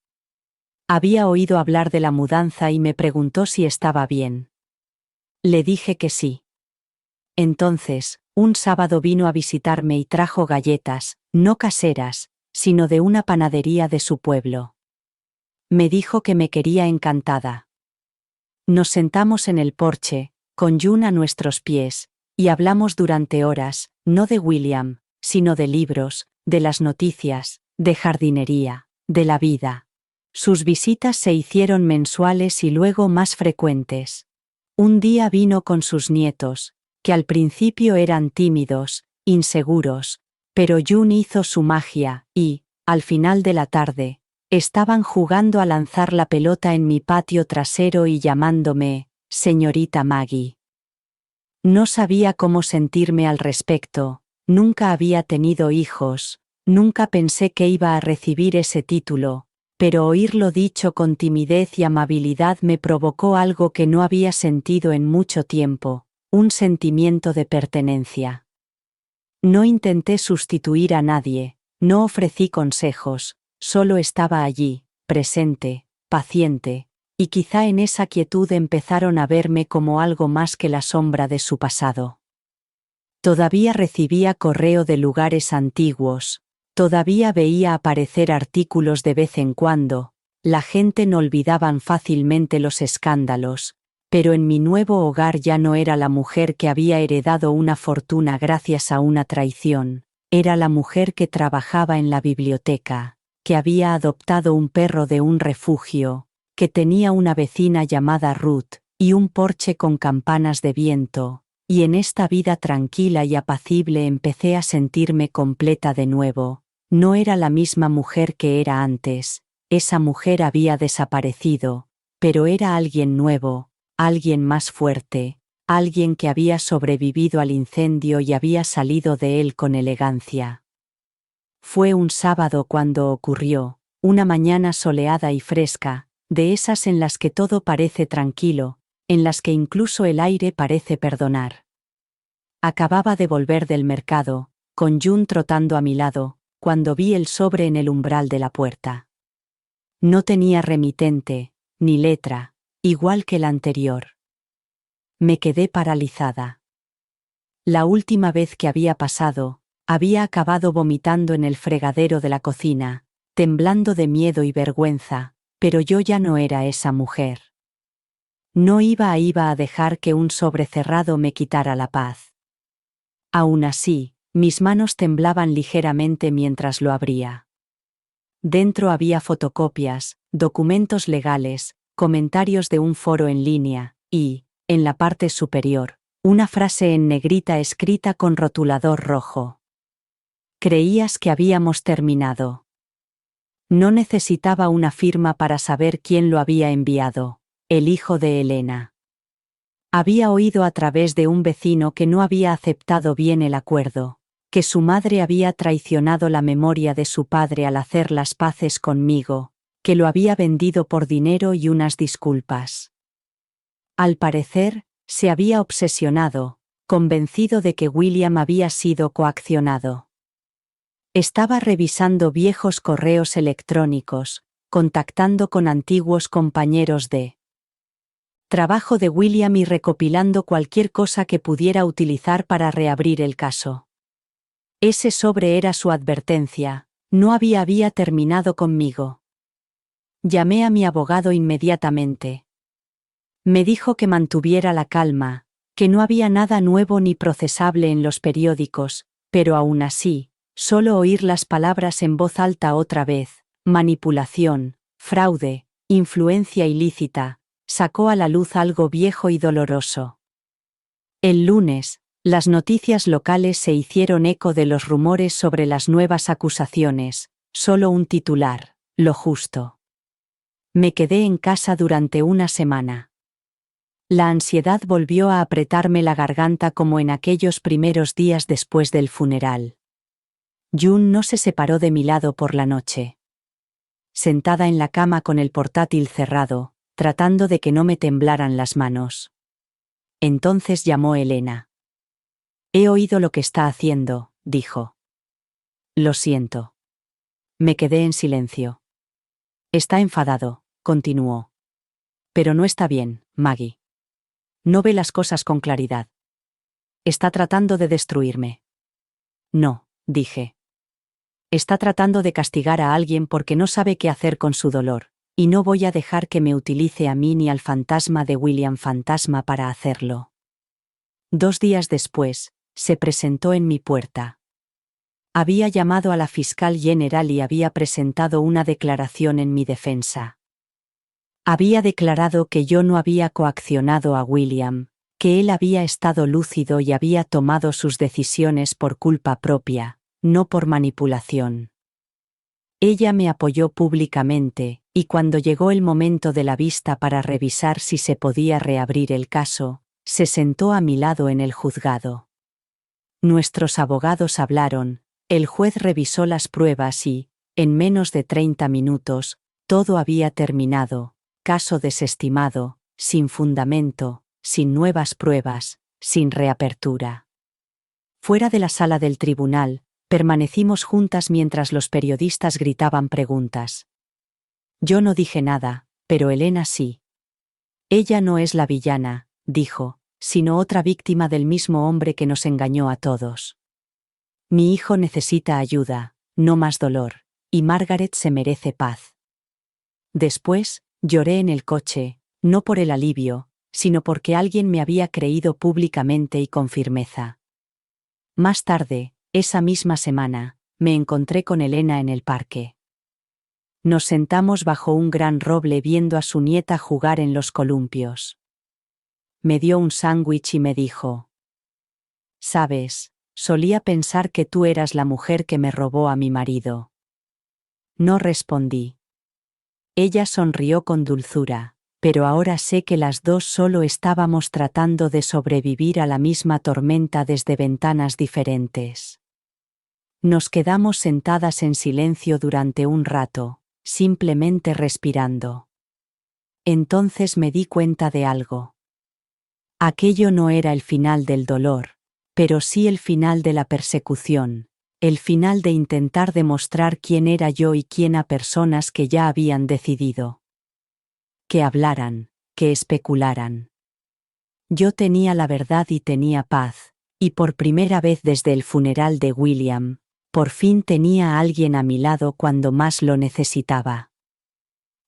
S1: Había oído hablar de la mudanza y me preguntó si estaba bien. Le dije que sí. Entonces, un sábado vino a visitarme y trajo galletas, no caseras, sino de una panadería de su pueblo. Me dijo que me quería encantada. Nos sentamos en el porche, con June a nuestros pies, y hablamos durante horas, no de William, sino de libros, de las noticias, de jardinería, de la vida. Sus visitas se hicieron mensuales y luego más frecuentes. Un día vino con sus nietos, que al principio eran tímidos, inseguros, pero June hizo su magia, y, al final de la tarde, estaban jugando a lanzar la pelota en mi patio trasero y llamándome, señorita Maggie. No sabía cómo sentirme al respecto, nunca había tenido hijos, nunca pensé que iba a recibir ese título, pero oírlo dicho con timidez y amabilidad me provocó algo que no había sentido en mucho tiempo, un sentimiento de pertenencia. No intenté sustituir a nadie, no ofrecí consejos, solo estaba allí, presente, paciente, y quizá en esa quietud empezaron a verme como algo más que la sombra de su pasado. Todavía recibía correo de lugares antiguos, todavía veía aparecer artículos de vez en cuando, la gente no olvidaban fácilmente los escándalos, pero en mi nuevo hogar ya no era la mujer que había heredado una fortuna gracias a una traición, era la mujer que trabajaba en la biblioteca, que había adoptado un perro de un refugio, que tenía una vecina llamada Ruth, y un porche con campanas de viento, y en esta vida tranquila y apacible empecé a sentirme completa de nuevo. No era la misma mujer que era antes, esa mujer había desaparecido, pero era alguien nuevo, alguien más fuerte, alguien que había sobrevivido al incendio y había salido de él con elegancia. Fue un sábado cuando ocurrió, una mañana soleada y fresca, de esas en las que todo parece tranquilo, en las que incluso el aire parece perdonar. Acababa de volver del mercado, con June trotando a mi lado, cuando vi el sobre en el umbral de la puerta. No tenía remitente, ni letra, igual que el anterior. Me quedé paralizada. La última vez que había pasado, había acabado vomitando en el fregadero de la cocina, temblando de miedo y vergüenza, pero yo ya no era esa mujer. No iba a dejar que un sobre cerrado me quitara la paz. Aún así, mis manos temblaban ligeramente mientras lo abría. Dentro había fotocopias, documentos legales, comentarios de un foro en línea, y, en la parte superior, una frase en negrita escrita con rotulador rojo. Creías que habíamos terminado. No necesitaba una firma para saber quién lo había enviado, el hijo de Elena. Había oído a través de un vecino que no había aceptado bien el acuerdo, que su madre había traicionado la memoria de su padre al hacer las paces conmigo, que lo había vendido por dinero y unas disculpas. Al parecer, se había obsesionado, convencido de que William había sido coaccionado. Estaba revisando viejos correos electrónicos, contactando con antiguos compañeros de trabajo de William y recopilando cualquier cosa que pudiera utilizar para reabrir el caso. Ese sobre era su advertencia, no había terminado conmigo. Llamé a mi abogado inmediatamente. Me dijo que mantuviera la calma, que no había nada nuevo ni procesable en los periódicos, pero aún así, solo oír las palabras en voz alta otra vez, manipulación, fraude, influencia ilícita, sacó a la luz algo viejo y doloroso. El lunes, las noticias locales se hicieron eco de los rumores sobre las nuevas acusaciones, solo un titular, lo justo. Me quedé en casa durante una semana. La ansiedad volvió a apretarme la garganta como en aquellos primeros días después del funeral. June no se separó de mi lado por la noche. sentada en la cama con el portátil cerrado, tratando de que no me temblaran las manos. Entonces llamó Elena. He oído lo que está haciendo, dijo. Lo siento. Me quedé en silencio. Está enfadado, continuó. Pero no está bien, Maggie. No ve las cosas con claridad. Está tratando de destruirme. No, dije. Está tratando de castigar a alguien porque no sabe qué hacer con su dolor, y no voy a dejar que me utilice a mí ni al fantasma de William Fantasma para hacerlo. 2 días después, se presentó en mi puerta. Había llamado a la fiscal general y había presentado una declaración en mi defensa. Había declarado que yo no había coaccionado a William, que él había estado lúcido y había tomado sus decisiones por culpa propia, no por manipulación. Ella me apoyó públicamente, y cuando llegó el momento de la vista para revisar si se podía reabrir el caso, se sentó a mi lado en el juzgado. Nuestros abogados hablaron, el juez revisó las pruebas y, en menos de 30 minutos, todo había terminado, caso desestimado, sin fundamento, sin nuevas pruebas, sin reapertura. Fuera de la sala del tribunal, permanecimos juntas mientras los periodistas gritaban preguntas. Yo no dije nada, pero Elena sí. Ella no es la villana, dijo, sino otra víctima del mismo hombre que nos engañó a todos. Mi hijo necesita ayuda, no más dolor, y Margaret se merece paz. Después, lloré en el coche, no por el alivio, sino porque alguien me había creído públicamente y con firmeza. Más tarde, esa misma semana, me encontré con Elena en el parque. Nos sentamos bajo un gran roble viendo a su nieta jugar en los columpios. Me dio un sándwich y me dijo: «Sabes, solía pensar que tú eras la mujer que me robó a mi marido». No respondí. Ella sonrió con dulzura, pero ahora sé que las dos solo estábamos tratando de sobrevivir a la misma tormenta desde ventanas diferentes. Nos quedamos sentadas en silencio durante un rato, simplemente respirando. Entonces me di cuenta de algo. Aquello no era el final del dolor, pero sí el final de la persecución, el final de intentar demostrar quién era yo y quién a personas que ya habían decidido. Que hablaran, que especularan. Yo tenía la verdad y tenía paz, y por primera vez desde el funeral de William, por fin tenía a alguien a mi lado cuando más lo necesitaba.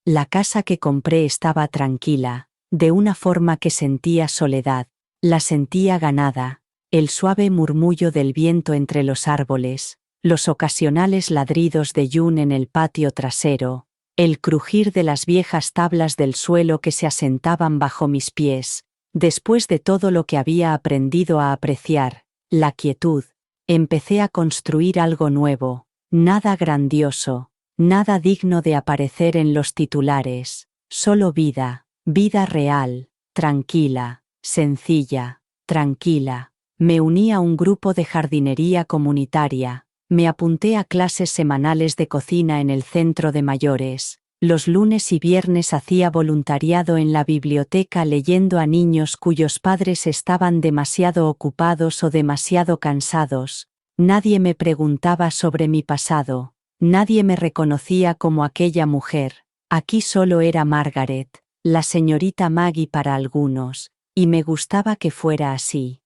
S1: La casa que compré estaba tranquila, de una forma que sentía soledad, la sentía ganada, el suave murmullo del viento entre los árboles, los ocasionales ladridos de June en el patio trasero, el crujir de las viejas tablas del suelo que se asentaban bajo mis pies. Después de todo lo que había aprendido a apreciar, la quietud, empecé a construir algo nuevo, nada grandioso, nada digno de aparecer en los titulares, solo vida, vida real, tranquila, sencilla, tranquila. Me uní a un grupo de jardinería comunitaria, me apunté a clases semanales de cocina en el centro de mayores. Los lunes y viernes hacía voluntariado en la biblioteca leyendo a niños cuyos padres estaban demasiado ocupados o demasiado cansados. Nadie me preguntaba sobre mi pasado, nadie me reconocía como aquella mujer. Aquí solo era Margaret, la señorita Maggie para algunos, y me gustaba que fuera así.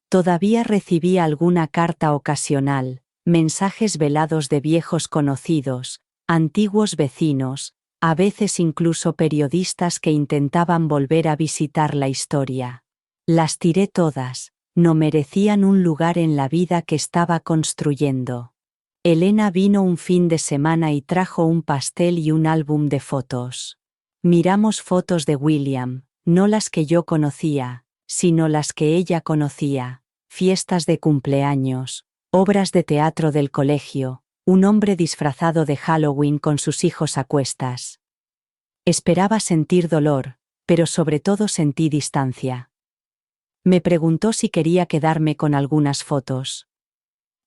S1: Todavía recibía alguna carta ocasional, mensajes velados de viejos conocidos, antiguos vecinos, a veces incluso periodistas que intentaban volver a visitar la historia. Las tiré todas, no merecían un lugar en la vida que estaba construyendo. Elena vino un fin de semana y trajo un pastel y un álbum de fotos. Miramos fotos de William, no las que yo conocía, sino las que ella conocía, fiestas de cumpleaños, obras de teatro del colegio, un hombre disfrazado de Halloween con sus hijos a cuestas. Esperaba sentir dolor, pero sobre todo sentí distancia. Me preguntó si quería quedarme con algunas fotos.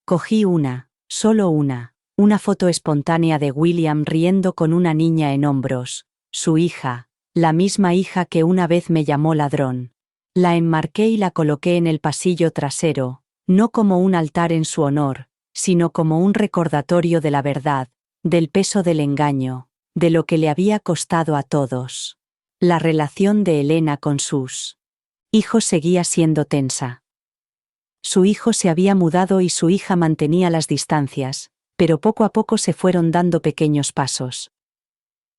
S1: Cogí una, solo una, Una foto espontánea de William riendo con una niña en hombros, su hija, la misma hija que una vez me llamó ladrón. La enmarqué y la coloqué en el pasillo trasero, no como un altar en su honor, sino como un recordatorio de la verdad, del peso del engaño, de lo que le había costado a todos. La relación de Elena con sus hijos seguía siendo tensa. Su hijo se había mudado y su hija mantenía las distancias, pero poco a poco se fueron dando pequeños pasos.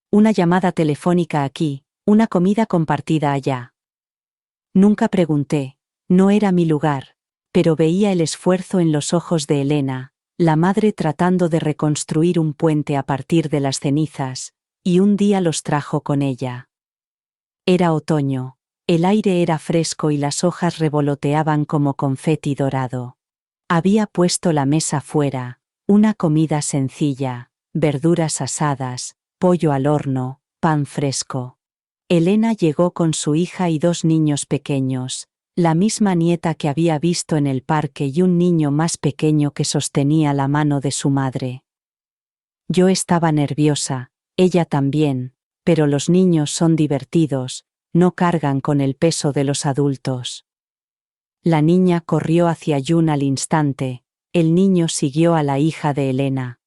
S1: Una llamada telefónica aquí, una comida compartida allá. Nunca pregunté, no era mi lugar, pero veía el esfuerzo en los ojos de Elena, la madre tratando de reconstruir un puente a partir de las cenizas, y un día los trajo con ella. Era otoño, el aire era fresco y las hojas revoloteaban como confeti dorado. Había puesto la mesa fuera, una comida sencilla, verduras asadas, pollo al horno, pan fresco. Elena llegó con su hija y 2 niños pequeños, la misma nieta que había visto en el parque y un niño más pequeño que sostenía la mano de su madre. Yo estaba nerviosa, ella también, pero los niños son divertidos, no cargan con el peso de los adultos. La niña corrió hacia June al instante, el niño siguió a la hija de Elena.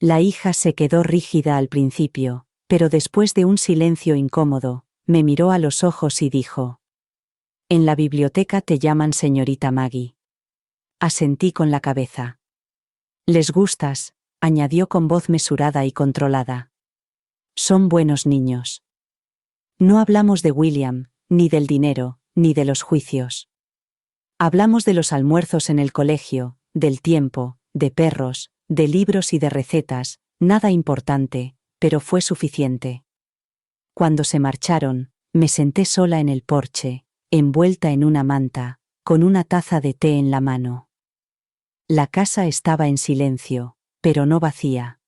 S1: La hija se quedó rígida al principio, pero después de un silencio incómodo, me miró a los ojos y dijo: «En la biblioteca te llaman señorita Maggie». Asentí con la cabeza. «Les gustas», añadió con voz mesurada y controlada. «Son buenos niños». No hablamos de William, ni del dinero, ni de los juicios. Hablamos de los almuerzos en el colegio, del tiempo, de perros, de libros y de recetas, nada importante, pero fue suficiente. Cuando se marcharon, me senté sola en el porche, envuelta en una manta, con una taza de té en la mano. La casa estaba en silencio, pero no vacía.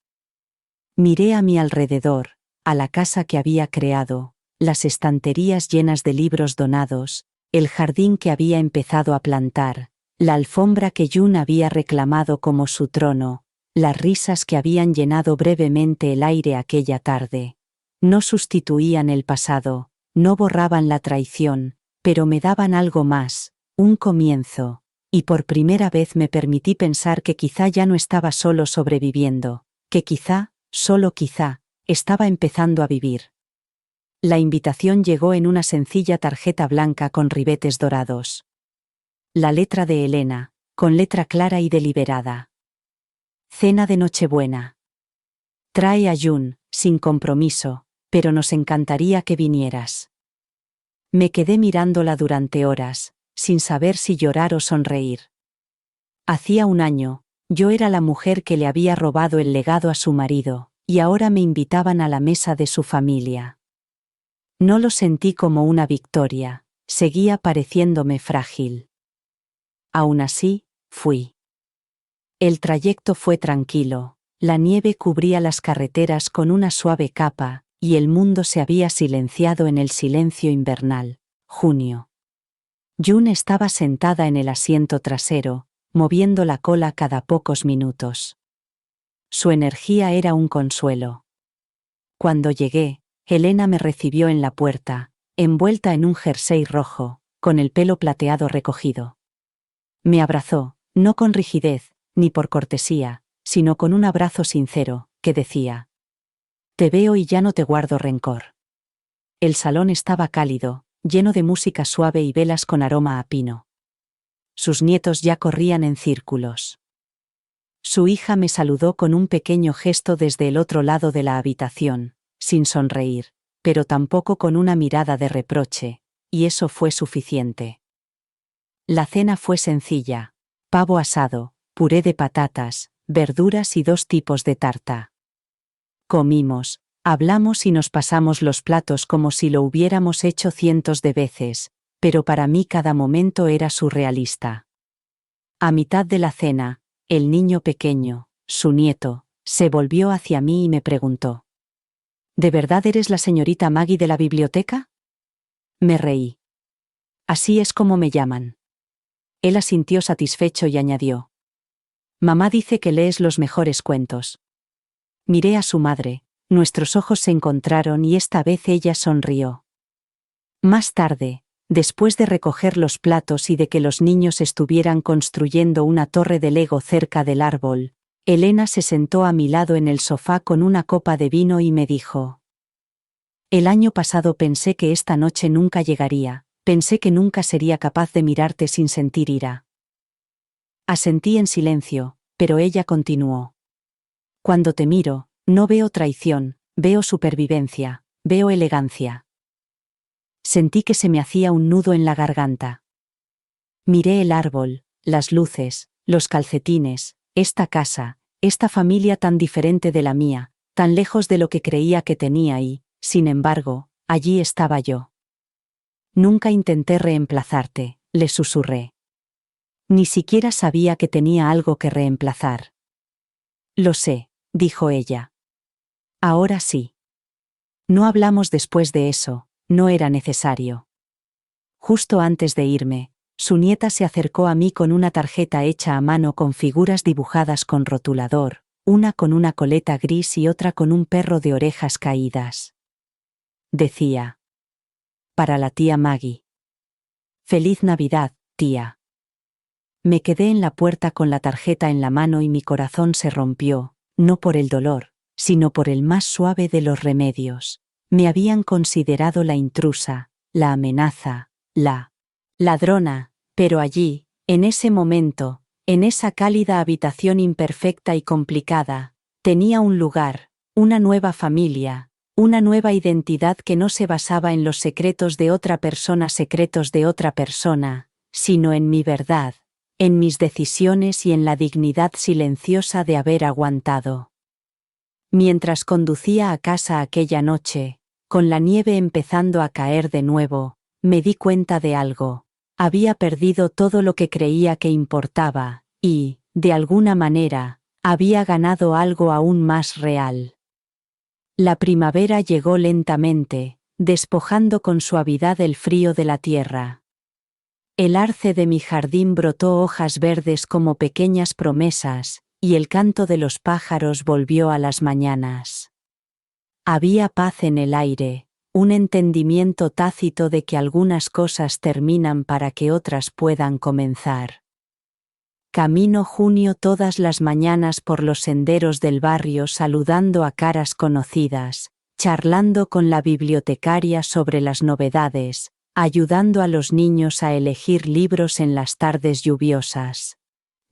S1: Miré a mi alrededor, a la casa que había creado, las estanterías llenas de libros donados, el jardín que había empezado a plantar, la alfombra que June había reclamado como su trono, las risas que habían llenado brevemente el aire aquella tarde. No sustituían el pasado, no borraban la traición, pero me daban algo más, un comienzo, y por primera vez me permití pensar que quizá ya no estaba solo sobreviviendo, que quizá, solo quizá, estaba empezando a vivir. La invitación llegó en una sencilla tarjeta blanca con ribetes dorados. La letra de Elena, con letra clara y deliberada. Cena de Nochebuena. Trae a June, sin compromiso, pero nos encantaría que vinieras. Me quedé mirándola durante horas, sin saber si llorar o sonreír. Hacía un año, yo era la mujer que le había robado el legado a su marido, y ahora me invitaban a la mesa de su familia. No lo sentí como una victoria, seguía pareciéndome frágil. Aún así, fui. El trayecto fue tranquilo, la nieve cubría las carreteras con una suave capa, y el mundo se había silenciado en el silencio invernal. Junio. June estaba sentada en el asiento trasero, moviendo la cola cada pocos minutos. Su energía era un consuelo. Cuando llegué, Elena me recibió en la puerta, envuelta en un jersey rojo, con el pelo plateado recogido. Me abrazó, no con rigidez, ni por cortesía, sino con un abrazo sincero, que decía: «Te veo y ya no te guardo rencor». El salón estaba cálido, lleno de música suave y velas con aroma a pino. Sus nietos ya corrían en círculos. Su hija me saludó con un pequeño gesto desde el otro lado de la habitación, sin sonreír, pero tampoco con una mirada de reproche, y eso fue suficiente. La cena fue sencilla: pavo asado, puré de patatas, verduras y 2 tipos de tarta. Comimos, hablamos y nos pasamos los platos como si lo hubiéramos hecho cientos de veces, pero para mí cada momento era surrealista. A mitad de la cena, el niño pequeño, su nieto, se volvió hacia mí y me preguntó: «¿De verdad eres la señorita Maggie de la biblioteca?» Me reí. «Así es como me llaman». Él asintió satisfecho y añadió: Mamá dice que lees los mejores cuentos. Miré a su madre, nuestros ojos se encontraron y esta vez ella sonrió. Más tarde, después de recoger los platos y de que los niños estuvieran construyendo una torre de Lego cerca del árbol, Elena se sentó a mi lado en el sofá con una copa de vino y me dijo: el año pasado pensé que esta noche nunca llegaría, pensé que nunca sería capaz de mirarte sin sentir ira. Asentí en silencio, pero ella continuó: cuando te miro, no veo traición, veo supervivencia, veo elegancia. Sentí que se me hacía un nudo en la garganta. Miré el árbol, las luces, los calcetines, esta casa, esta familia tan diferente de la mía, tan lejos de lo que creía que tenía y, sin embargo, allí estaba yo. Nunca intenté reemplazarte, le susurré. Ni siquiera sabía que tenía algo que reemplazar. Lo sé, dijo ella. Ahora sí. No hablamos después de eso, no era necesario. Justo antes de irme, su nieta se acercó a mí con una tarjeta hecha a mano con figuras dibujadas con rotulador, una con una coleta gris y otra con un perro de orejas caídas. Decía: para la tía Maggie. Feliz Navidad, tía. Me quedé en la puerta con la tarjeta en la mano y mi corazón se rompió, no por el dolor, sino por el más suave de los remedios. Me habían considerado la intrusa, la amenaza, la ladrona, pero allí, en ese momento, en esa cálida habitación imperfecta y complicada, tenía un lugar, una nueva familia, una nueva identidad que no se basaba en los secretos de otra persona, sino en mi verdad, en mis decisiones y en la dignidad silenciosa de haber aguantado. Mientras conducía a casa aquella noche, con la nieve empezando a caer de nuevo, me di cuenta de algo. Había perdido todo lo que creía que importaba, y, de alguna manera, había ganado algo aún más real. La primavera llegó lentamente, despojando con suavidad el frío de la tierra. El arce de mi jardín brotó hojas verdes como pequeñas promesas, y el canto de los pájaros volvió a las mañanas. Había paz en el aire, un entendimiento tácito de que algunas cosas terminan para que otras puedan comenzar. Camino junio todas las mañanas por los senderos del barrio saludando a caras conocidas, charlando con la bibliotecaria sobre las novedades, ayudando a los niños a elegir libros en las tardes lluviosas.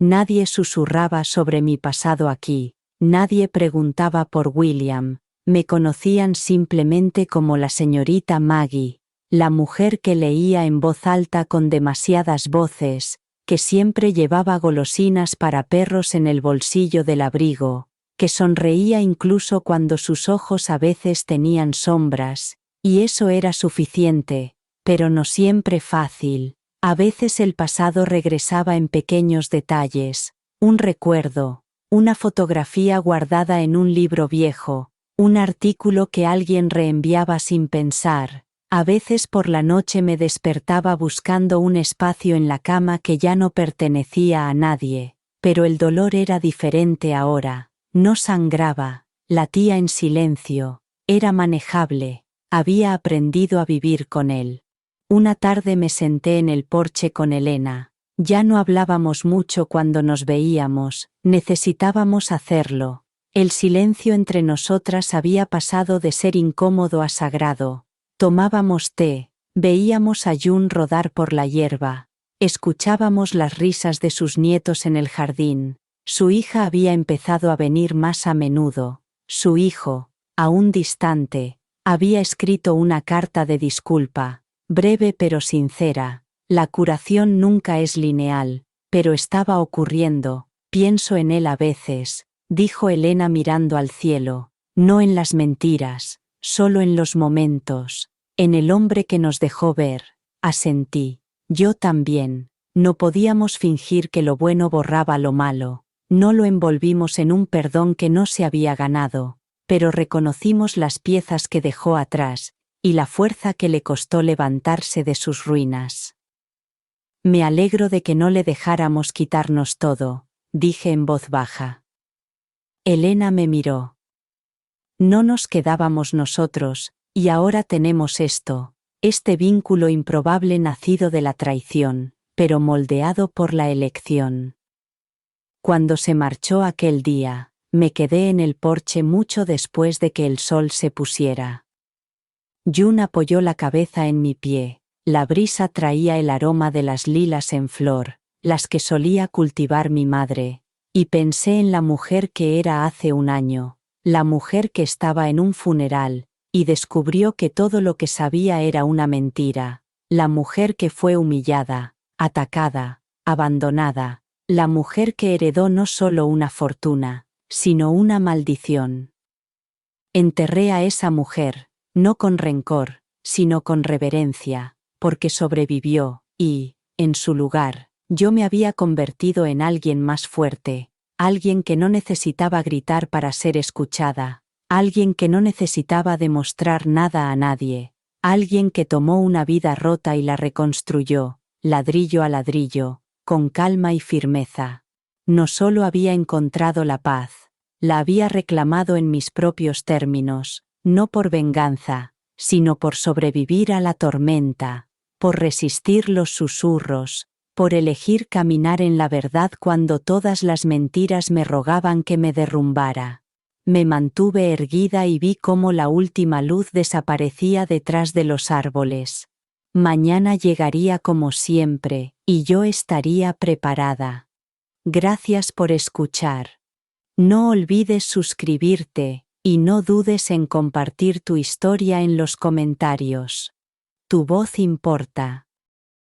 S1: Nadie susurraba sobre mi pasado aquí, nadie preguntaba por William, me conocían simplemente como la señorita Maggie, la mujer que leía en voz alta con demasiadas voces, que siempre llevaba golosinas para perros en el bolsillo del abrigo, que sonreía incluso cuando sus ojos a veces tenían sombras, y eso era suficiente, pero no siempre fácil. A veces el pasado regresaba en pequeños detalles, un recuerdo, una fotografía guardada en un libro viejo, un artículo que alguien reenviaba sin pensar. A veces por la noche me despertaba buscando un espacio en la cama que ya no pertenecía a nadie, pero el dolor era diferente ahora, no sangraba, latía en silencio, era manejable, había aprendido a vivir con él. Una tarde me senté en el porche con Elena, ya no hablábamos mucho cuando nos veíamos, necesitábamos hacerlo. El silencio entre nosotras había pasado de ser incómodo a sagrado. Tomábamos té, veíamos a June rodar por la hierba, escuchábamos las risas de sus nietos en el jardín. Su hija había empezado a venir más a menudo. Su hijo, aún distante, había escrito una carta de disculpa, breve pero sincera. La curación nunca es lineal, pero estaba ocurriendo. Pienso en él a veces, dijo Elena mirando al cielo, no en las mentiras, solo en los momentos, en el hombre que nos dejó ver. Asentí. Yo también. No podíamos fingir que lo bueno borraba lo malo. No lo envolvimos en un perdón que no se había ganado, pero reconocimos las piezas que dejó atrás, y la fuerza que le costó levantarse de sus ruinas. Me alegro de que no le dejáramos quitarnos todo, dije en voz baja. Elena me miró. No nos quedábamos nosotros, y ahora tenemos esto, este vínculo improbable nacido de la traición, pero moldeado por la elección. Cuando se marchó aquel día, me quedé en el porche mucho después de que el sol se pusiera. Jun apoyó la cabeza en mi pie, la brisa traía el aroma de las lilas en flor, las que solía cultivar mi madre, y pensé en la mujer que era hace un año, la mujer que estaba en un funeral, y descubrió que todo lo que sabía era una mentira, la mujer que fue humillada, atacada, abandonada, la mujer que heredó no solo una fortuna, sino una maldición. Enterré a esa mujer, no con rencor, sino con reverencia, porque sobrevivió, y, en su lugar, yo me había convertido en alguien más fuerte, alguien que no necesitaba gritar para ser escuchada, alguien que no necesitaba demostrar nada a nadie, alguien que tomó una vida rota y la reconstruyó, ladrillo a ladrillo, con calma y firmeza. No solo había encontrado la paz, la había reclamado en mis propios términos, no por venganza, sino por sobrevivir a la tormenta, por resistir los susurros, por elegir caminar en la verdad cuando todas las mentiras me rogaban que me derrumbara. Me mantuve erguida y vi cómo la última luz desaparecía detrás de los árboles. Mañana llegaría como siempre, y yo estaría preparada. Gracias por escuchar. No olvides suscribirte, y no dudes en compartir tu historia en los comentarios. Tu voz importa.